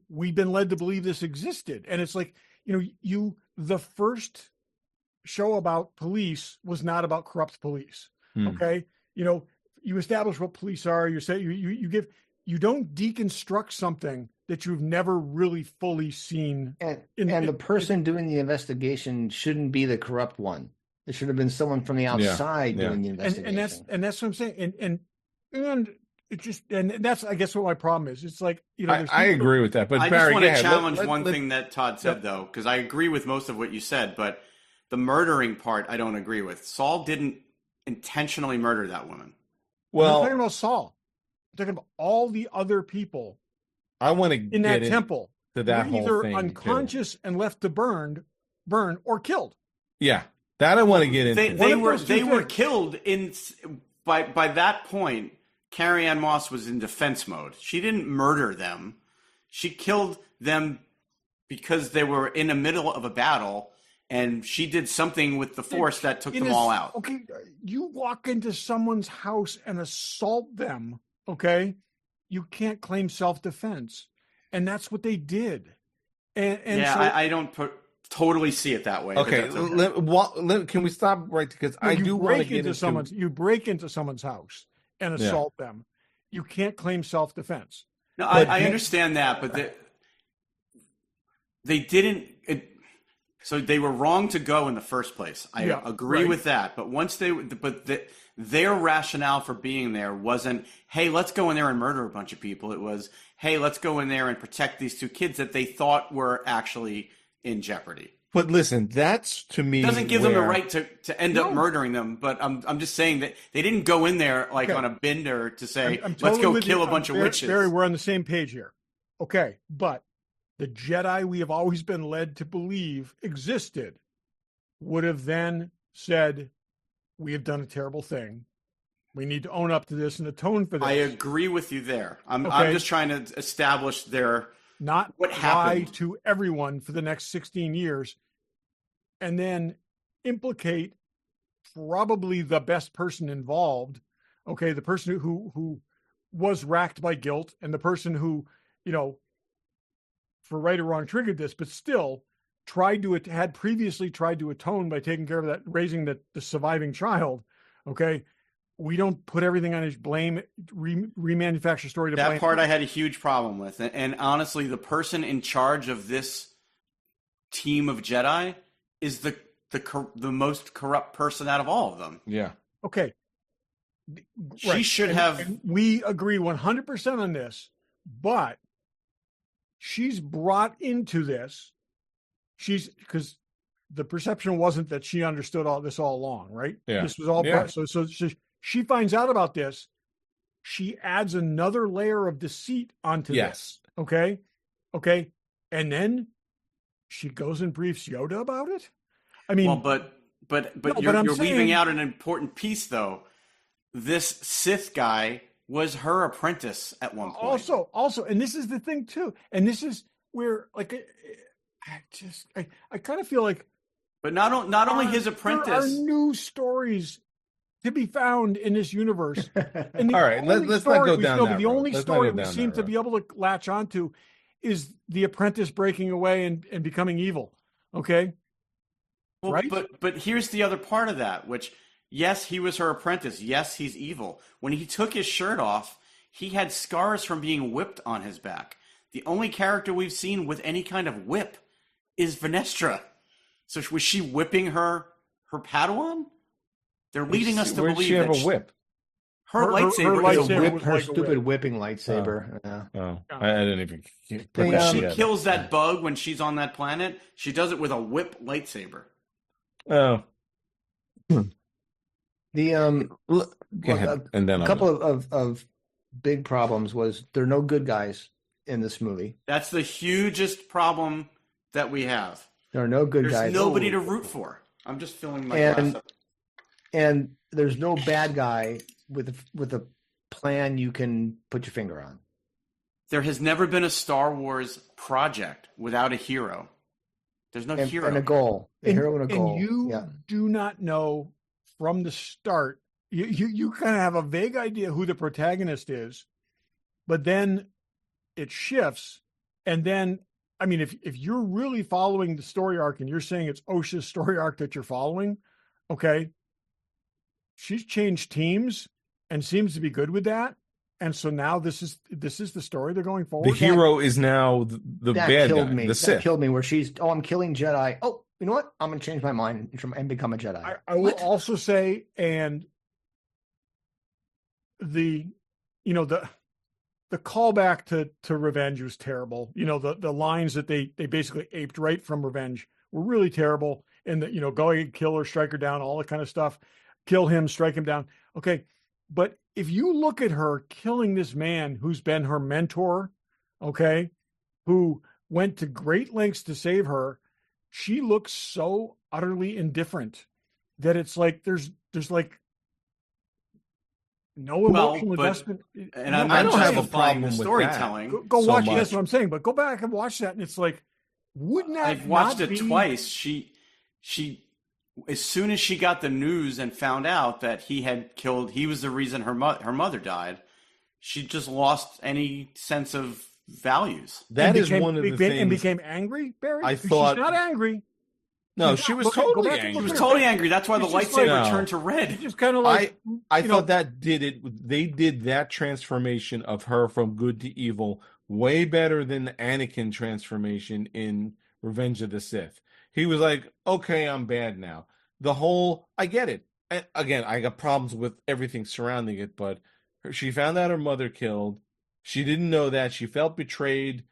we've been led to believe this existed. And it's like, the first show about police was not about corrupt police. Okay, you establish what police are. You say you don't deconstruct something that you've never really fully seen. And the person doing the investigation shouldn't be the corrupt one. It should have been someone from the outside doing the investigation. And that's what I'm saying. And it just, and that's, I guess, what my problem is. It's like, I agree with that. But I Barry, just want to challenge one thing that Todd said, though, because I agree with most of what you said, but the murdering part, I don't agree with. Saul didn't intentionally murder that woman. Well, I'm talking about Saul. I'm talking about all the other people. I want to in that temple to that whole either thing unconscious too. and left to burn or killed. Yeah, that I want to get into. They were killed by that point. Carrie Ann Moss was in defense mode. She didn't murder them. She killed them because they were in the middle of a battle, and she did something with the Force that took them all out. Okay, you walk into someone's house and assault them, okay? You can't claim self-defense. And that's what they did. And yeah, so, I don't totally see it that way. Okay, can we stop right? Because I do want to get into someone's. You break into someone's house and assault them. You can't claim self-defense. No, I understand that, but they didn't. So they were wrong to go in the first place. I agree with that. But their rationale for being there wasn't, hey, let's go in there and murder a bunch of people. It was, hey, let's go in there and protect these 2 kids that they thought were actually in jeopardy. But listen, that's to me it doesn't give them the right to end up murdering them. But I'm just saying that they didn't go in there like on a bender to say, let's go kill a bunch of witches. Barry, we're on the same page here. Okay, but the Jedi we have always been led to believe existed would have then said, we have done a terrible thing. We need to own up to this and atone for this. I agree with you there. I'm just trying to establish not what happened lie to everyone for the next 16 years and then implicate probably the best person involved. Okay, the person who was racked by guilt, and the person who, for right or wrong triggered this, but still had previously tried to atone by taking care of that, raising the surviving child. Okay. We don't put everything on his blame, remanufacture story to blame. That part I had a huge problem with. And honestly, the person in charge of this team of Jedi is the most corrupt person out of all of them. Yeah. Okay. She should have. And we agree 100% on this, but she's brought into this. Because the perception wasn't that she understood all this all along, right? Yeah. This was all so she finds out about this. She adds another layer of deceit onto this. Okay. And then she goes and briefs Yoda about it. I mean, well, but you're leaving out an important piece, though. This Sith guy was her apprentice at one point. Also, and this is the thing too, and this is where, like, I kind of feel like, but not only his apprentice. There are new stories to be found in this universe. And all right, let's not go down that road. The only story we seem to be able to latch onto is the apprentice breaking away and becoming evil. Okay. Well, right. But here's the other part of that, which, yes, he was her apprentice. Yes, he's evil. When he took his shirt off, he had scars from being whipped on his back. The only character we've seen with any kind of whip is Venestra. So was she whipping her Padawan? They're leading us to believe she have a whip. Her lightsaber, her stupid whipping lightsaber. I didn't even. She kills that bug when she's on that planet. She does it with a whip lightsaber. Oh. Go ahead. And then a couple of big problems was there are no good guys in this movie. That's the hugest problem that we have. There are no good guys. There's nobody to root for. I'm just filling my glass up. And there's no bad guy with a plan you can put your finger on. There has never been a Star Wars project without a hero. There's no hero. And a goal. A hero and a goal. And you do not know from the start. You kind of have a vague idea who the protagonist is, but then it shifts. And then, I mean, if you're really following the story arc and you're saying it's Osha's story arc that you're following, okay, she's changed teams and seems to be good with that. And so now this is the story they're going forward. The hero is now the bad guy, the Sith. That killed me where she's, I'm killing Jedi. Oh, you know what? I'm going to change my mind and become a Jedi. I will also say, and the callback to Revenge was terrible. The lines that they basically aped right from Revenge were really terrible. And that, going and kill her, strike her down, all that kind of stuff. Kill him, strike him down. Okay. But if you look at her killing this man who's been her mentor, okay, who went to great lengths to save her, she looks so utterly indifferent that it's like there's like no emotional investment. And I don't have a problem with storytelling. Go watch it. That's what I'm saying. But go back and watch that, and it's like, wouldn't that? I've watched it twice. She, as soon as she got the news and found out that he was the reason her mother died, she just lost any sense of values. That is one of the things. And became angry, Barry? I thought she's not angry. No, she was totally angry. She was totally angry. That's why the lightsaber turned to red. Just kind of like I thought that did it. They did that transformation of her from good to evil way better than the Anakin transformation in Revenge of the Sith. He was like, okay, I'm bad now. I get it. And again, I got problems with everything surrounding it, but she found out her mother killed. She didn't know that. She felt betrayed.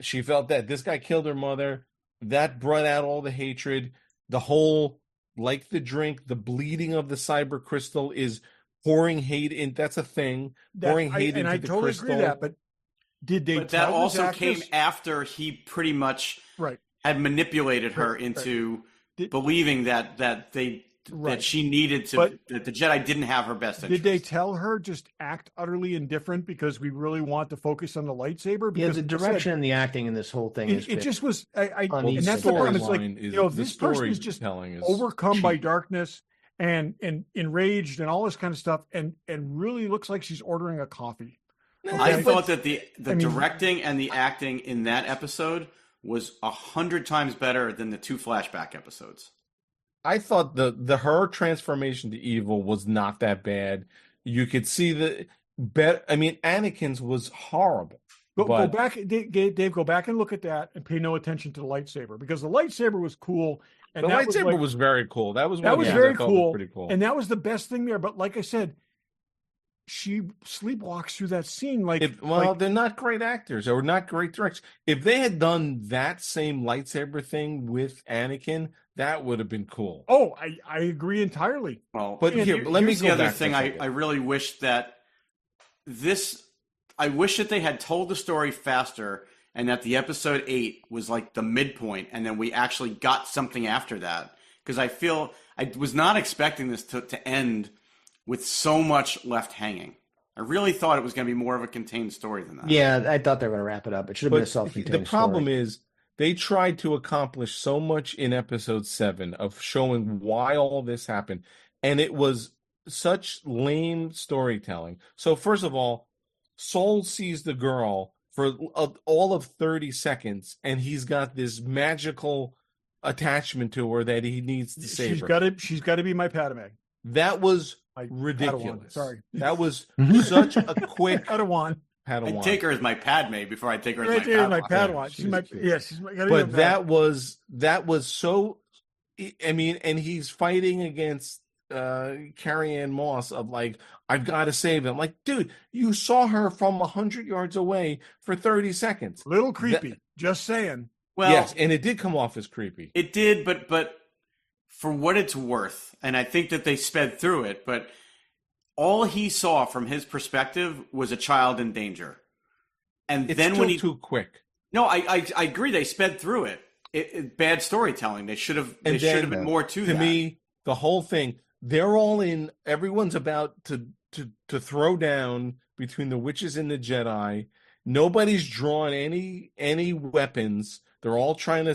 She felt that this guy killed her mother. That brought out all the hatred. The whole, like the drink, the bleeding of the cyber crystal is pouring hate in. That's a thing. Pouring hate into the crystal. And I totally agree with that, but did they But that also came after he pretty much had manipulated her into believing that she needed to, that the Jedi didn't have her best interest. Did they tell her just act utterly indifferent because we really want to focus on the lightsaber? Because the direction and the acting in this whole thing it just was. And that's the problem. It's like, this person is just overcome by darkness and enraged and all this kind of stuff, and really looks like she's ordering a coffee. I thought that the directing and the acting in that episode was 100 times better than the 2 flashback episodes. I thought the her transformation to evil was not that bad. You could see Anakin's was horrible. Go back, Dave. Go back and look at that, and pay no attention to the lightsaber, because the lightsaber was cool. And the lightsaber was very cool. That was very cool. Pretty cool, and that was the best thing there. But like I said, she sleepwalks through that scene. They're not great actors or not great directors. If they had done that same lightsaber thing with Anakin, that would have been cool. Oh, I agree entirely. Well, but let me go the other back thing. I really wish that I wish that they had told the story faster, and that the episode 8 was like the midpoint, and then we actually got something after that. Because I was not expecting this to end with so much left hanging. I really thought it was going to be more of a contained story than that. Yeah, I thought they were going to wrap it up. It should have been a self-contained story. The problem is they tried to accomplish so much in episode 7 of showing why all this happened, and it was such lame storytelling. So first of all, Soul sees the girl for all of 30 seconds, and he's got this magical attachment to her that he needs to save her. She's got to be my Padme. That was Padawan. ridiculous. Sorry. That was such a quick Padawan. I'd take her as my Padme before I take her as my Padawan. Padawan. She's my But that was so. I mean, and he's fighting against Carrie Ann Moss of like, I've got to save him. Like, dude, you saw her from 100 yards away for 30 seconds. Little creepy. Just saying. Well, yes, and it did come off as creepy. It did, but for what it's worth, and I think that they sped through it, but all he saw from his perspective was a child in danger. And it's then still when he too quick. No, I agree. They sped through it. Bad storytelling. They should have been more to that. To me, the whole thing. They're all in. Everyone's about to throw down between the witches and the Jedi. Nobody's drawn any weapons. They're all trying to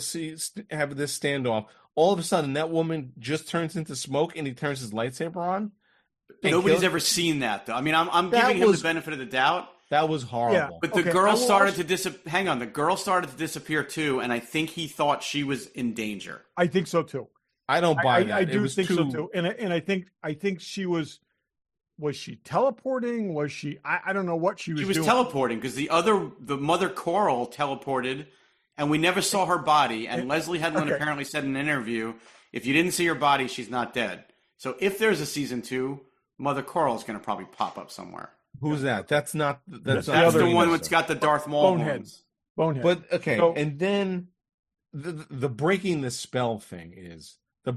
have this standoff. All of a sudden, that woman just turns into smoke, and he turns his lightsaber on. Nobody's ever seen that, though. I mean, I'm giving him the benefit of the doubt. That was horrible. Yeah, but the girl started to disappear. Hang on, the girl started to disappear too, and I think he thought she was in danger. I think so too. I don't buy that. I do think so too, and I think she was she teleporting? Was she? I don't know what she was. She was doing. Teleporting because the mother Coral teleported, and we never saw her body. And Leslie Headland apparently said in an interview, if you didn't see her body, she's not dead. So if there's a season 2, Mother Coral is going to probably pop up somewhere. Who's that? That's not. That's the one that's got the Darth Maul horns. Bonehead. But okay, and then the breaking the spell thing is. The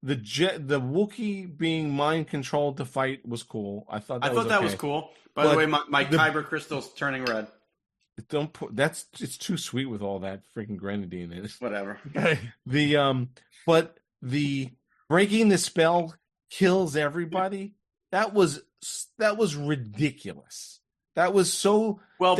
Wookiee being mind controlled to fight was cool. I thought that was cool. By the way, my kyber crystal's turning red. Don't put it's too sweet with all that freaking grenadine in it. Whatever. But the breaking the spell kills everybody. That was ridiculous. That was so well.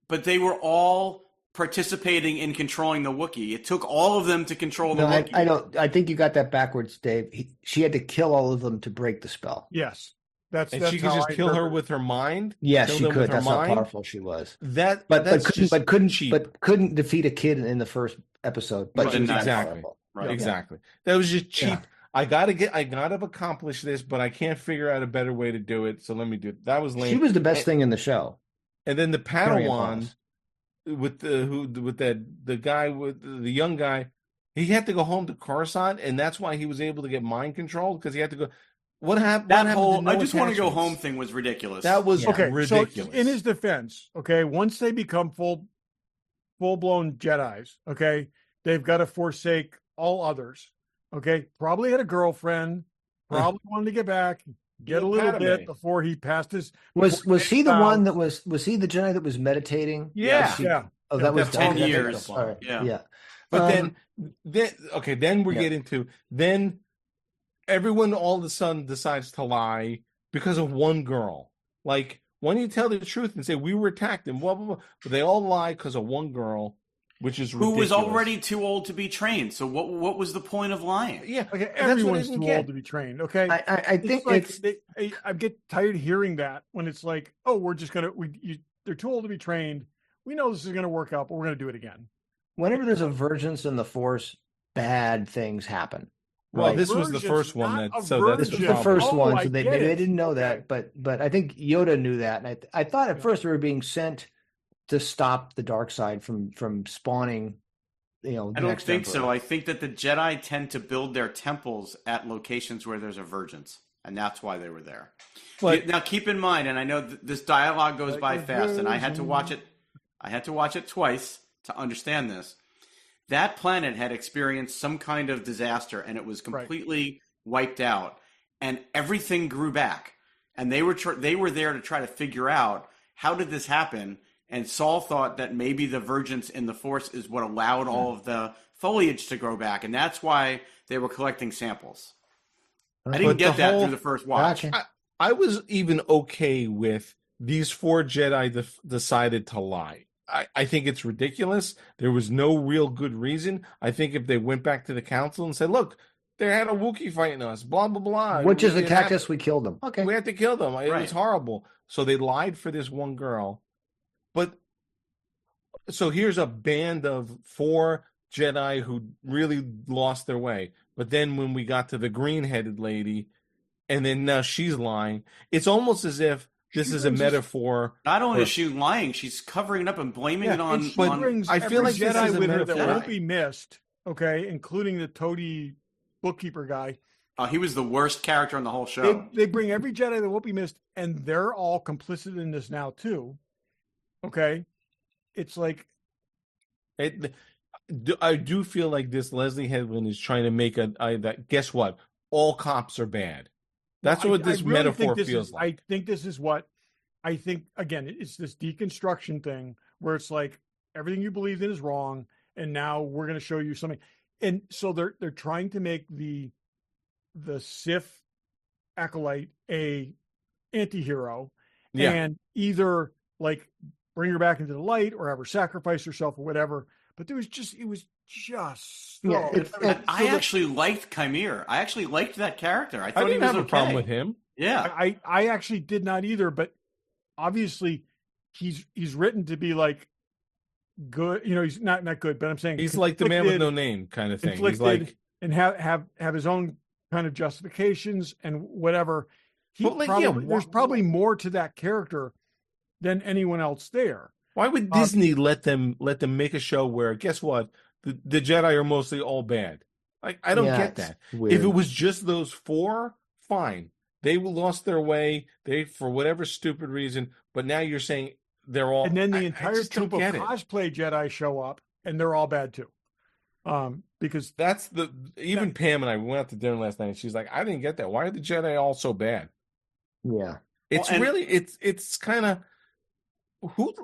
But they were all participating in controlling the Wookiee. It took all of them to control the Wookiee. I think you got that backwards, Dave. She had to kill all of them to break the spell. Yes. That's she could just kill her with her mind. Yes, she could. That's how powerful she was. But couldn't defeat a kid in the first episode. But she was exactly right. Exactly. That was just cheap. Yeah. I gotta accomplish this, but I can't figure out a better way to do it. So let me do it. That was lame. She was the best thing in the show. And then the Padawan with the guy with the young guy, he had to go home to Coruscant, and that's why he was able to get mind controlled because he had to go. What happened? That whole I just want to go home thing was ridiculous. That was ridiculous. So in his defense, once they become full blown Jedis, they've got to forsake all others. Probably had a girlfriend. Probably wanted to get back, get a little bit before he passed his. Was he the one that was he the Jedi that was meditating? Yeah. Oh, that was 10 years. Right. Yeah. But then we get into everyone all of a sudden decides to lie because of one girl. Like, when you tell the truth and say we were attacked and blah blah blah, but they all lie because of one girl. which is who was ridiculous. already too old to be trained. So what was the point of lying? Yeah, Okay, that's what I everyone's didn't too get. old to be trained. Okay, I think like it's I get tired of hearing that when it's like, oh, we're just gonna they're too old to be trained. We know this is gonna work out, but we're gonna do it again. whenever there's a vergence in the Force, bad things happen. Well, Right. this was the Versions, first one not that. a So that's This the was version. the problem. first Oh, one, I so they get maybe they it. didn't know Okay. that, but I think Yoda knew that, and I thought at first they were being sent to stop the dark side from spawning. I the don't next think so. Emperor. I think that the Jedi tend to build their temples at locations where there's a virgins, and that's why they were there. But- Now, keep in mind, and I know this dialogue goes Like by a fast, and I had to virgin. watch it. I had to watch it twice to understand this. That planet had experienced some kind of disaster, and it was completely wiped out, and everything grew back. And they were there to try to figure out how did this happen. And Saul thought that maybe the vergence in the Force is what allowed all of the foliage to grow back, and that's why they were collecting samples. I didn't But get the that whole- through the first watch. Gotcha. I was even okay with these 4 Jedi decided to lie. I think it's ridiculous. There was no real good reason. I think if they went back to the council and said, look, they had a Wookiee fighting us, blah, blah, blah. Witches It attacked happened. us. We killed them. Okay. We had to kill them. It Right. was horrible. So they lied for this one girl. But so here's a band of 4 Jedi who really lost their way. But then when we got to the green-headed lady, and then now she's lying, it's almost as if this She is a brings us- metaphor. Not only for- is she lying, she's covering it up and blaming it on. and she but brings I feel every like this Jedi is a with her that metaphor. won't be missed. Okay, including the toady bookkeeper guy. He was the worst character on the whole show. They bring every Jedi that won't be missed, and they're all complicit in this now too. Okay, it's like I do feel like this Leslie Headland is trying to make that. Guess what? All cops are bad. That's what this really think metaphor this feels is, like. I think this is what I think. Again, it's this deconstruction thing where it's like everything you believed in is wrong, and now we're going to show you something. And so they're trying to make the Sith acolyte a anti-hero, Yeah. and either like bring her back into the light or have her sacrifice herself or whatever. But it was just so, Yeah, I actually liked Chimere. I actually liked that character. I I thought he didn't was have a okay. problem with him. Yeah, I actually did not either, but obviously he's written to be like good. You know, he's not good, but I'm saying He's like the man with no conflicted, name kind of thing. He's inflicted, like, and have his own kind of justifications and whatever. But, like, yeah, There's probably more to that character than anyone else there. why would Disney let them make a show where, guess what, the Jedi are mostly all bad? Like, I don't Yeah, get it's that. weird. If it was just those 4, fine. They lost their way. They for whatever stupid reason. But now you're saying they're all. And then the I entire just don't troop of get it. cosplay Jedi show up, and they're all bad too. Because That's even Pam and I went out to dinner last night. And she's like, I didn't get that. Why are the Jedi all so bad? Yeah. It's and- really it's kind of who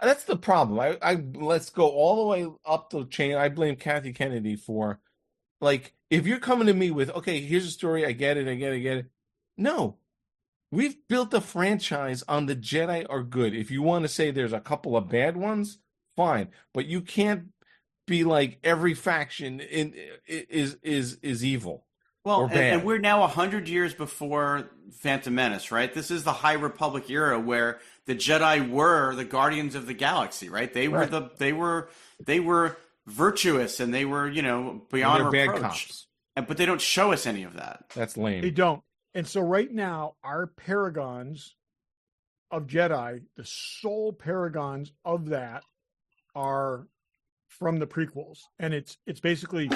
that's the problem. I let's go all the way up the chain. I blame Kathy Kennedy for, like, if you're coming to me with, okay, here's a story, I get it. No. We've built a franchise on the Jedi are good. If you want to say there's a couple of bad ones, fine. But you can't be like every faction is evil. well, or and bad. we're now 100 years before Phantom Menace, right? This is the High Republic era where the Jedi were the guardians of the galaxy, right? They were they were virtuous and they were, beyond And they're reproach. bad cops. But they don't show us any of that. That's lame. they don't. And so right now, our paragons of Jedi, the sole paragons of that, are from the prequels, and it's basically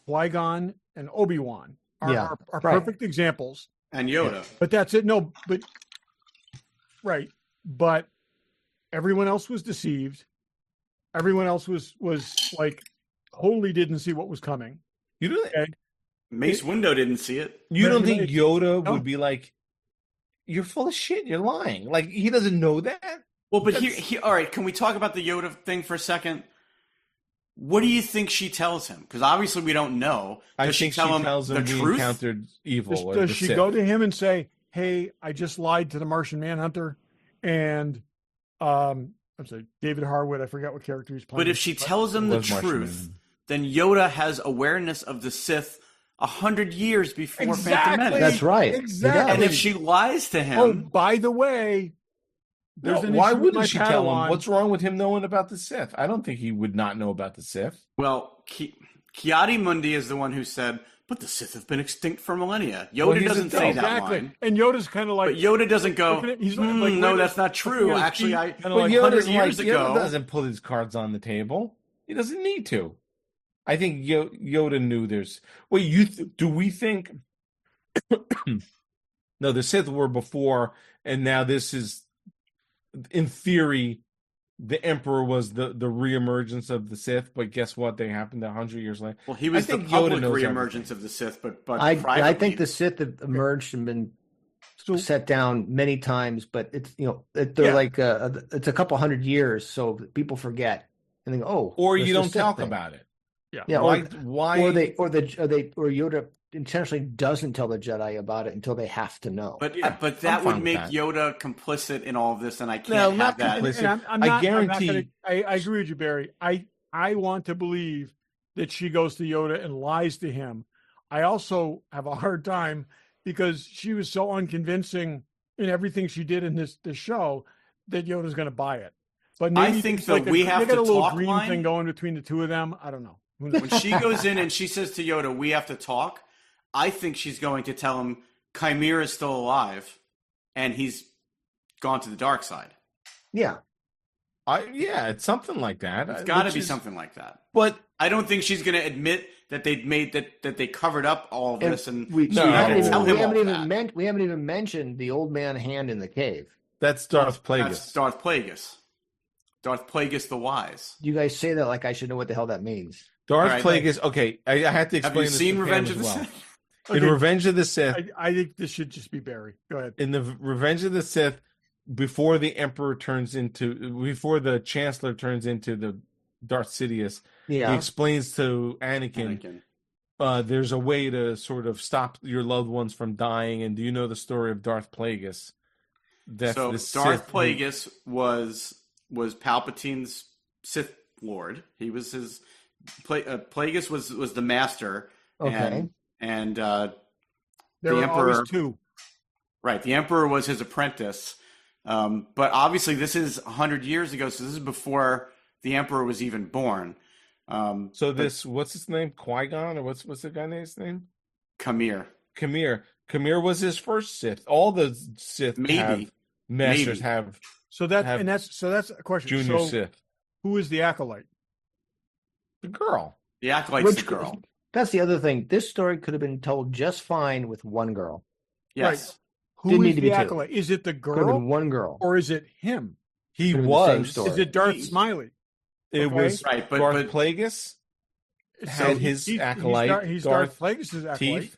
Qui-Gon and Obi-Wan are Yeah, are right. perfect examples. And Yoda. But that's it. No, but right. But everyone else was deceived. Everyone else was like totally didn't see what was coming. You know, Okay. Mace Windu didn't see it. you don't But think it's- Yoda no. would be like, you're full of shit, you're lying. Like, he doesn't know that? Well, but all right, can we talk about the Yoda thing for a second? What do you think she tells him? Because obviously we don't know. I Does think she tell him tells him the we truth? encountered evil. or Does the she Sith. go to him and say, "Hey, I just lied to the Martian Manhunter, and I I'm sorry, David Harwood. I forgot what character he's playing. But if she tells him the Was Martian truth, Manhunter. then Yoda has awareness of the Sith 100 years before Phantom Exactly. Menace. That's right. Exactly. And if she lies to him, Oh, by the way, there's an why issue with wouldn't my she tell him? Padawan. What's wrong with him knowing about the Sith? I don't think he would not know about the Sith. well, Kiadi Mundi is the one who said, "But the Sith have been extinct for millennia." Yoda Well, he's doesn't a say dope. that Exactly. line. And Yoda's kind of like, But Yoda doesn't go, looking at- he's like, "Hmm, wait no, a- that's not true. looking at his Actually, feet, I kinda But like, Yoda's 100 like, years ago." Yoda doesn't put his cards on the table. He doesn't need to. I think Yoda knew there's. Wait, do we think? No, the Sith were before, and now this is, in theory, the Emperor was the reemergence of the Sith. But guess what? They happened 100 years later. Well, he was I the think Yoda public knows reemergence everything. of the Sith, but I privately, think the Sith have emerged and been So- set down many times, but it's they're Yeah. like it's a couple hundred years, so that people forget and they go, oh, Or there's you this don't Sith talk thing. about it. Yeah, Why? or Yoda intentionally doesn't tell the Jedi about it until they have to know. but Yeah, but I'm that fine would with make that. Yoda complicit in all of this, and I can't No, have not that. complicit. And I'm I not, guarantee- I'm not gonna, I agree with you, Barry. I want to believe that she goes to Yoda and lies to him. I also have a hard time because she was so unconvincing in everything she did in this show that Yoda's going to buy it. But maybe I think it's that like we have they got to a little talk dream line. thing going between the two of them. I don't know. Who knows? When she goes in and she says to Yoda, "We have to talk," I think she's going to tell him Chimera is still alive, and he's gone to the dark side. Yeah, Yeah, it's something like that. It's got to which be is- something like that. But I don't think she's going to admit that they made that they covered up all of And this, and we, No, we I haven't didn't even, tell we him haven't all even that. we haven't even mentioned the old man hand in the cave. that's Darth Plagueis. That's Darth Plagueis. Darth Plagueis the Wise. You guys say that like I should know what the hell that means. Darth All right, Plagueis. Okay, I had to explain. Have you this seen to Pam Revenge as of the well. Sith? In Okay. Revenge of the Sith, I think this should just be Barry. Go ahead. in the Revenge of the Sith, before the Chancellor turns into the Darth Sidious, he Yeah, explains to Anakin, there's a way to sort of stop your loved ones from dying. And do you know the story of Darth Plagueis? That's So the Darth Sith Plagueis was Palpatine's Sith Lord. He was his Plagueis was the master. Okay. And There the were Emperor, always two. right? The Emperor was his apprentice. But obviously, this is 100 years ago, so this is before the Emperor was even born. So this, what's his name? Qui-Gon, or what's the guy's name? Khmer. Khmer was his first Sith. All the Sith Maybe. masters Maybe. have So that's have that's a question. junior So Sith. who is the acolyte? The girl. The Acolyte's the Which girl. That's the other thing. This story could have been told just fine with one girl. Yes. Who Didn't is need to the be two. acolyte? Is it the Could have been girl one girl. or is it him? He Could have been the same was. story. Is it Darth He- Smiley? It Okay. was Right, but Darth Plagueis, Had his acolyte, He's Darth Darth Plagueis' acolyte. Teeth,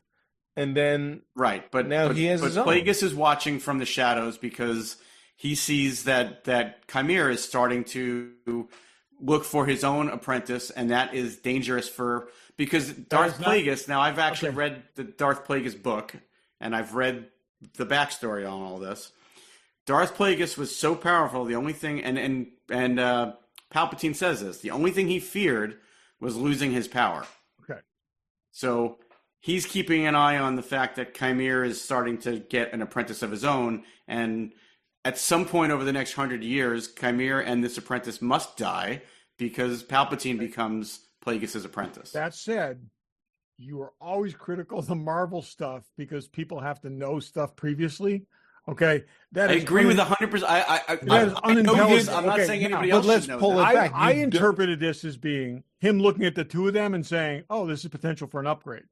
and then Right, but Now but, he has but his own. Plagueis is watching from the shadows because he sees that Chimera is starting to look for his own apprentice, and that is dangerous because Darth is not- Plagueis. Now, I've actually Okay. read the Darth Plagueis book, and I've read the backstory on all this. Darth Plagueis was so powerful. The only thing, and Palpatine says this, the only thing he feared was losing his power. Okay. So he's keeping an eye on the fact that Chimera is starting to get an apprentice of his own, and at some point over the next 100 years, Chimera and this apprentice must die because Palpatine becomes Plagueis' apprentice. That said, you are always critical of the Marvel stuff because people have to know stuff previously. Okay, that I is agree with 100%. That is I know this. unintelligent. I'm not Okay, saying now, anybody but else let's should know pull that. it back. I You don't- interpreted this as being him looking at the two of them and saying, "Oh, this is potential for an upgrade."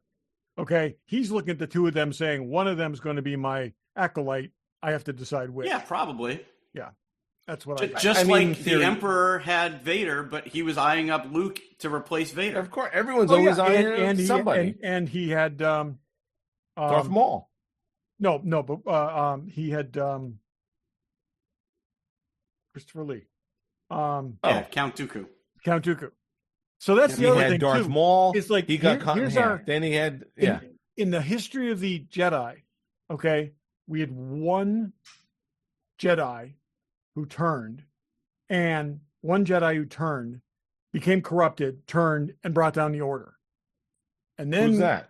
Okay, he's looking at the two of them saying, "One of them is going to be my acolyte. I have to decide which." Yeah, probably. That's what I. Just I mean, like theory- the Emperor had Vader, but he was eyeing up Luke to replace Vader. Of course, everyone's Oh, always yeah, on somebody. and he had Darth Maul. no, but he had Christopher Lee, Yeah, Count Dooku. Count Dooku. So that's He the other had thing Darth too. Maul. It's like he got here- cut in here's half. our- Then he had In the history of the Jedi, okay, we had one Jedi who turned, and one Jedi who turned, became corrupted, turned, and brought down the Order. And then Who's that?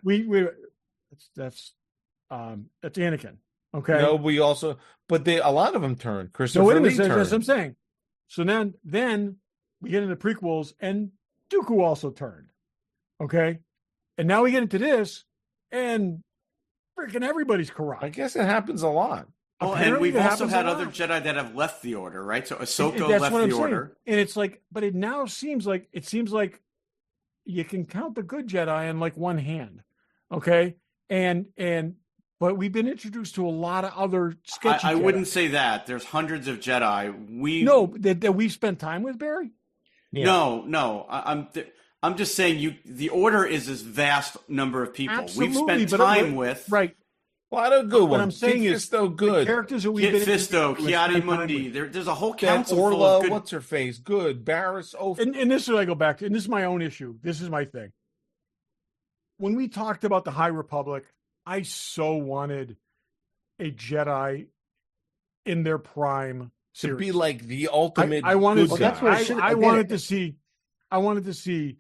That's Anakin. Okay. No, we also, but a lot of them turned. Christopher So wait a Lee minute, that's what turned. I'm saying. So then we get into prequels, and Dooku also turned. Okay. And now we get into this, and freaking everybody's corrupt. I guess it happens a lot. Well, and Apparently we've it also happens had a other lot. Jedi that have left the Order, right? So Ahsoka That's left what I'm the saying. Order. And it's like, but it now seems like you can count the good Jedi in like one hand. Okay. But we've been introduced to a lot of other sketchy I Jedi. wouldn't say that. There's hundreds of Jedi. That we've spent time with, Barry. Yeah. No. I'm just saying the Order is this vast number of people we've Absolutely, spent but- time with. Right. A lot of good What ones. I'm saying Kit is Fisto, the good. characters that we've Kit been Fisto, introduced to, Kiadi spent time Mundi. with. There's a whole That council full of Orla, good. what's her face? Good. Barris. Oh, And this is what I go back to, and this is my own issue. This is my thing. When we talked about the High Republic, I so wanted a Jedi in their prime to series. be like the ultimate. I wanted. good Well, that's guy. what it should- I again, wanted it- to see. I wanted to see,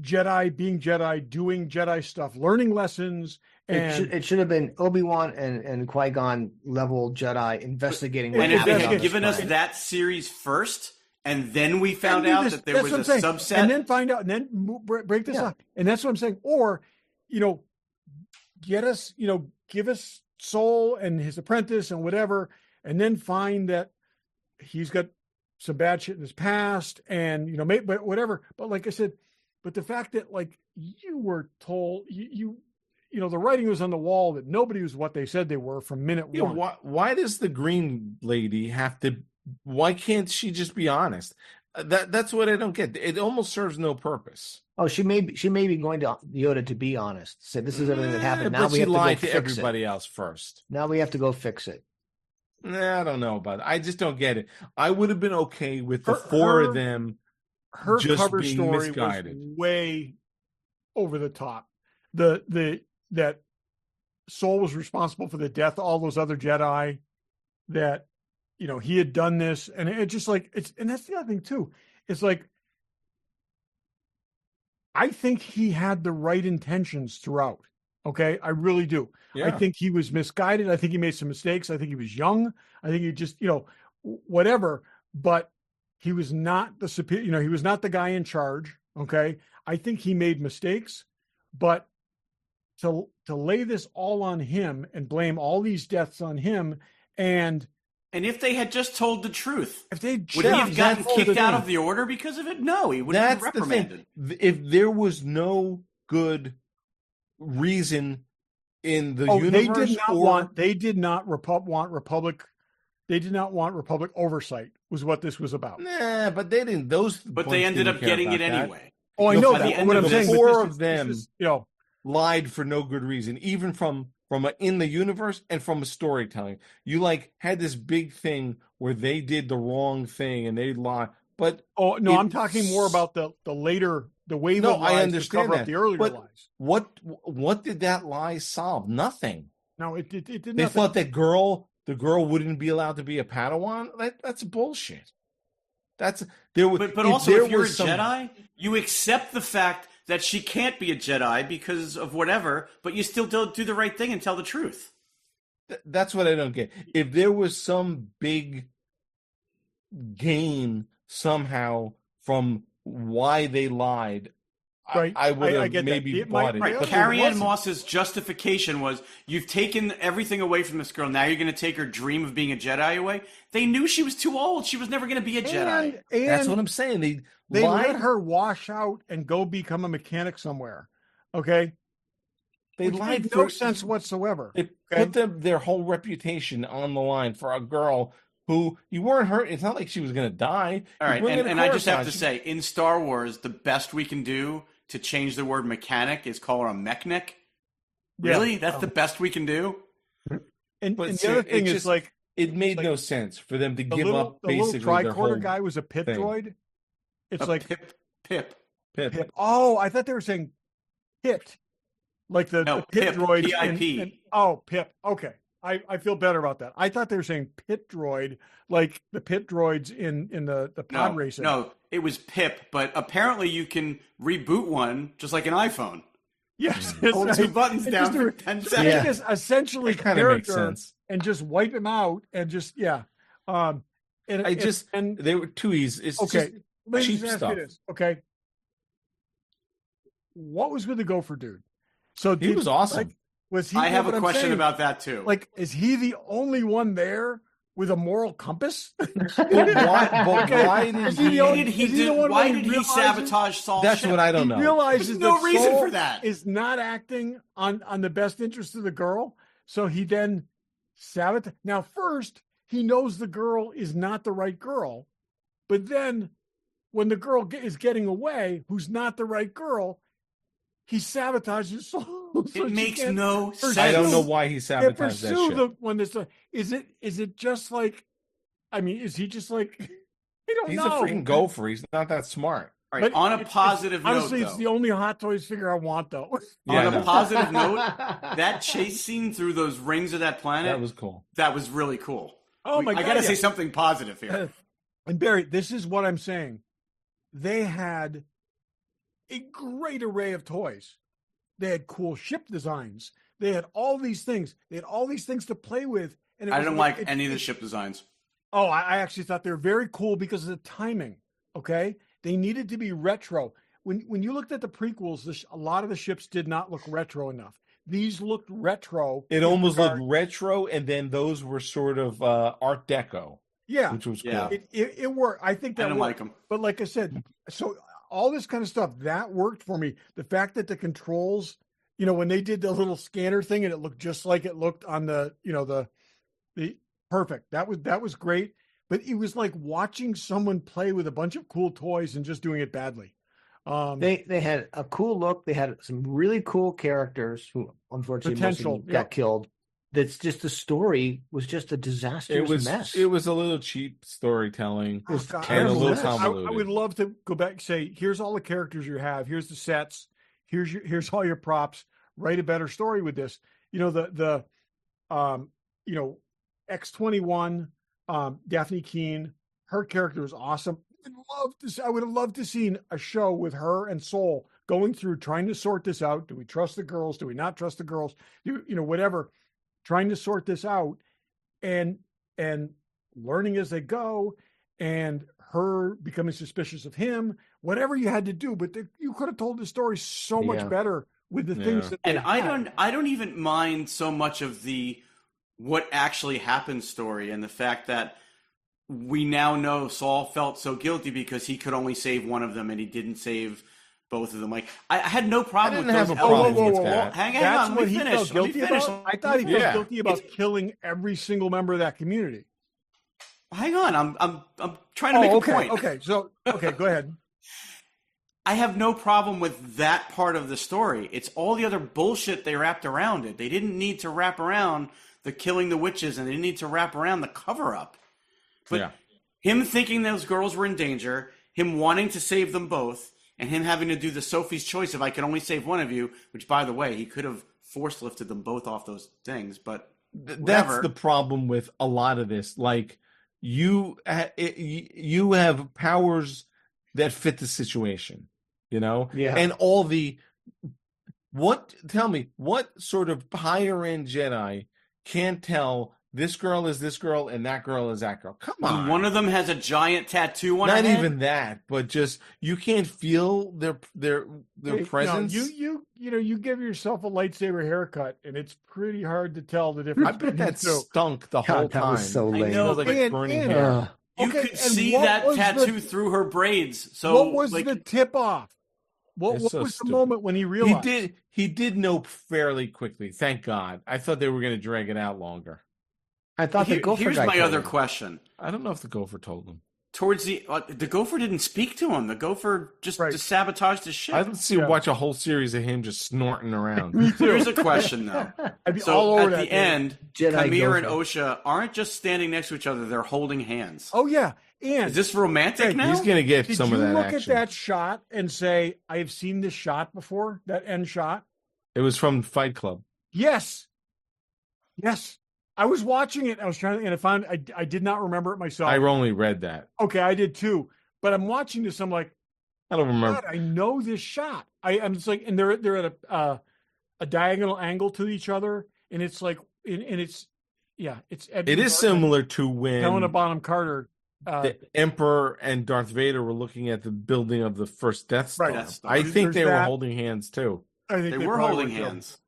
Jedi being Jedi, doing Jedi stuff, learning lessons, and It should have been Obi-Wan and Qui-Gon level Jedi investigating what And if they happened had on this given us planet. that series first, and then we found do out this. that there That's was what a I'm saying. subset, and then find out, and then break this Yeah. up, and that's what I'm saying. Or, get us, give us Soul and his apprentice and whatever, and then find that he's got some bad shit in his past, and but whatever. But like I said, but the fact that like you were told the writing was on the wall that nobody was what they said they were from minute Yeah, one. why does the green lady have to? Why can't she just be honest? That's what I don't get. It almost serves no purpose. Oh, she may be going to Yoda to be honest. Say this is everything that happened. Now But we she have to go lied to fix everybody it. else first. Now we have to go fix it. I don't know about it. I just don't get it. I would have been okay with the Her- four her- of them. Her just cover being story misguided. was way over the top. That Soul was responsible for the death of all those other Jedi. That he had done this, and it just like and that's the other thing too. It's like I think he had the right intentions throughout. Okay, I really do. Yeah. I think he was misguided. I think he made some mistakes. I think he was young. I think he just whatever. But he was not the superior. He was not the guy in charge. Okay, I think he made mistakes, but to lay this all on him and blame all these deaths on him, and if they had just told the truth, if they would he have gotten that's kicked the out thing. of the Order because of it? No, he would have That's been the thing. reprimanded. If there was no good reason in the Oh, universe, they did not or want. They did not want Republic. They did not want Republic oversight. Was what this was about. nah, but they didn't. Those, But bunch they ended didn't up care getting about it that. anyway. Oh, I No, know at the that. end What of I'm it, saying, four but of them- this is, Lied for no good reason, even from in the universe and from a storytelling. You had this big thing where they did the wrong thing and they lied. But oh no, I'm it- talking more about the later the way No, the lies I to understand cover up that, the earlier but lies. what did that lie solve? Nothing. No, it did They nothing. thought the girl wouldn't be allowed to be a Padawan. That's bullshit. But Also, if you're a Jedi, you accept the fact that she can't be a Jedi because of whatever, but you still do the right thing and tell the truth. That's what I don't get. If there was some big gain somehow from why they lied, Right. I would I have get that. maybe It might- bought it. right. But there Carrie Ann wasn't. Moss's justification was, you've taken everything away from this girl. Now you're going to take her dream of being a Jedi away. They knew she was too old. She was never going to be a Jedi. And That's what I'm saying. They let lied. her wash out and go become a mechanic somewhere. Okay, They which lied made for no sense whatsoever. They put their whole reputation on the line for a girl who you weren't hurt. It's not like she was going to die. All You right, bring in a and I just have to Coruscant. say, in Star Wars, the best we can do to change the word mechanic is call her a mechnic. Yeah. Really? That's the best we can do? And But the see, other it thing is just- like It made like no sense for them to the give little up the little basically their whole tricorder guy was a pit thing. droid. It's A like Pip. Pip. Pip. Oh, I thought they were saying Pit, like the No, the pit Pip, droid. PIP. Oh, Pip. Okay. I feel better about that. I thought they were saying pit droid, like the pit droids in the pod racing. No, it was Pip, but apparently you can reboot one just like an iPhone. Yes, Hold two buttons down for 10 seconds. Yeah. Just essentially Kind of makes character sense. and just wipe him out and just and They were too easy. It's okay. Let me cheap just ask stuff. you this, okay? What was with the gopher dude? So He was awesome. Was he? I have what a I'm question saying, about that too. Like, is he the only one there with a moral compass? But why Is did he the only- why did he realizes- sabotage Saul's That's ship? what I don't He know. realizes There's no that reason Saul for that. is not acting on the best interest of the girl, so he then sabotages. Now, first he knows the girl is not the right girl, but then when the girl is getting away, who's not the right girl, he sabotages Saul. so It she makes can't no pursue- sense. I don't know why he can't sabotaged that pursue ship. the when this. Is it just like? I mean, is he just like? I don't He's know. a freaking gopher. He's not that smart. All right, But on a it's- positive note, honestly, it's though, the only Hot Toys figure I want, though. Yeah, on I a know. positive note, that chase scene through those rings of that planet, That was cool. that was really cool. Oh my I God, gotta yeah. say something positive here. And Barry, this is what I'm saying. They had a great array of toys. They had cool ship designs. They had all these things. They had all these things to play with. And it I was don't like- like any of the ship designs. Oh, I actually thought they were very cool because of the timing. Okay, they needed to be retro. When you looked at the prequels, a lot of the ships did not look retro enough. These looked retro. It in almost regard- looked retro, and then those were sort of Art Deco, yeah. which was Yeah. cool. It worked. I think I that don't worked. like them. But like I said, so all this kind of stuff that worked for me. The fact that the controls, when they did the little scanner thing and it looked just like it looked on the perfect. That was great. But it was like watching someone play with a bunch of cool toys and just doing it badly. They had a cool look. They had some really cool characters who unfortunately most of them Potential, got killed. That's just the story was just a disastrous mess. It was a little cheap storytelling. Oh, God, and a terrible little mess. convoluted. I would love to go back and say, here's all the characters you have. Here's the sets. Here's all your props. Write a better story with this. X-21, Daphne Keene, her character was awesome. I would have loved to seen a show with her and Soul going through trying to sort this out. Do we trust the girls? Do we not trust the girls? Whatever, trying to sort this out and learning as they go, and her becoming suspicious of him. Whatever you had to do, but you could have told the story so much better with the things that. And they I had. don't even mind so much of the what actually happened story and the fact that we now know Saul felt so guilty because he could only save one of them and he didn't save both of them. Like I had no problem with didn't those have a problem elements. with that. Hang That's on, what let me he finish. felt guilty Let me finish. about. I thought he felt Yeah. guilty about killing every single member of that community. Hang on, I'm trying to make okay, a point. okay. So, go ahead. I have no problem with that part of the story. It's all the other bullshit they wrapped around it. They didn't need to wrap around the killing the witches, and they didn't need to wrap around the cover-up. But Yeah. him thinking those girls were in danger, him wanting to save them both, and him having to do the Sophie's choice if I can only save one of you, which, by the way, he could have force-lifted them both off those things, but That's whatever. the problem with a lot of this. Like you have powers that fit the situation, Yeah. and tell me what sort of higher end Jedi can't tell this girl is this girl and that girl is that girl? Come on. One of them has a giant tattoo on her Not head. even that, but just you can't feel their presence. You give yourself a lightsaber haircut, and it's pretty hard to tell the I difference. bet that between the two. stunk the whole God, that time. was so I lame. know, Smells like And- burning and- hair. You Okay, could and see what that was tattoo through her braids. So what was like, the tip off? What It's was so the stupid. moment when he He realized? did know fairly quickly. Thank God. I thought they were going to drag it out longer. I thought the gopher here's guy my told other him. question. I don't know if the gopher told them. Towards the gopher didn't speak to him. The gopher just sabotaged his ship. I'd watch a whole series of him just snorting around. Here's a question though. I'd be all So over at that the dude. end, Jedi Kamir and gopher. Osha aren't just standing next to each other; they're holding hands. Oh yeah, and Is this romantic Hey, now? He's going to get did some you of that look action. at that shot and say, "I've seen this shot before"? That end shot. It was from Fight Club. Yes. I was watching it. I was trying to, and I found I did not remember it myself. I only read that. Okay, I did too. But I'm watching this. I'm like, I don't remember. God, I know this shot. I'm just like, and they're at a diagonal angle to each other, and it's like, and it's it's It is similar to when Helena Bonham Carter, the Emperor and Darth Vader were looking at the building of the first Death Star. Right. Death Star. I think There's they were that. holding hands too. I think They were probably holding too. hands.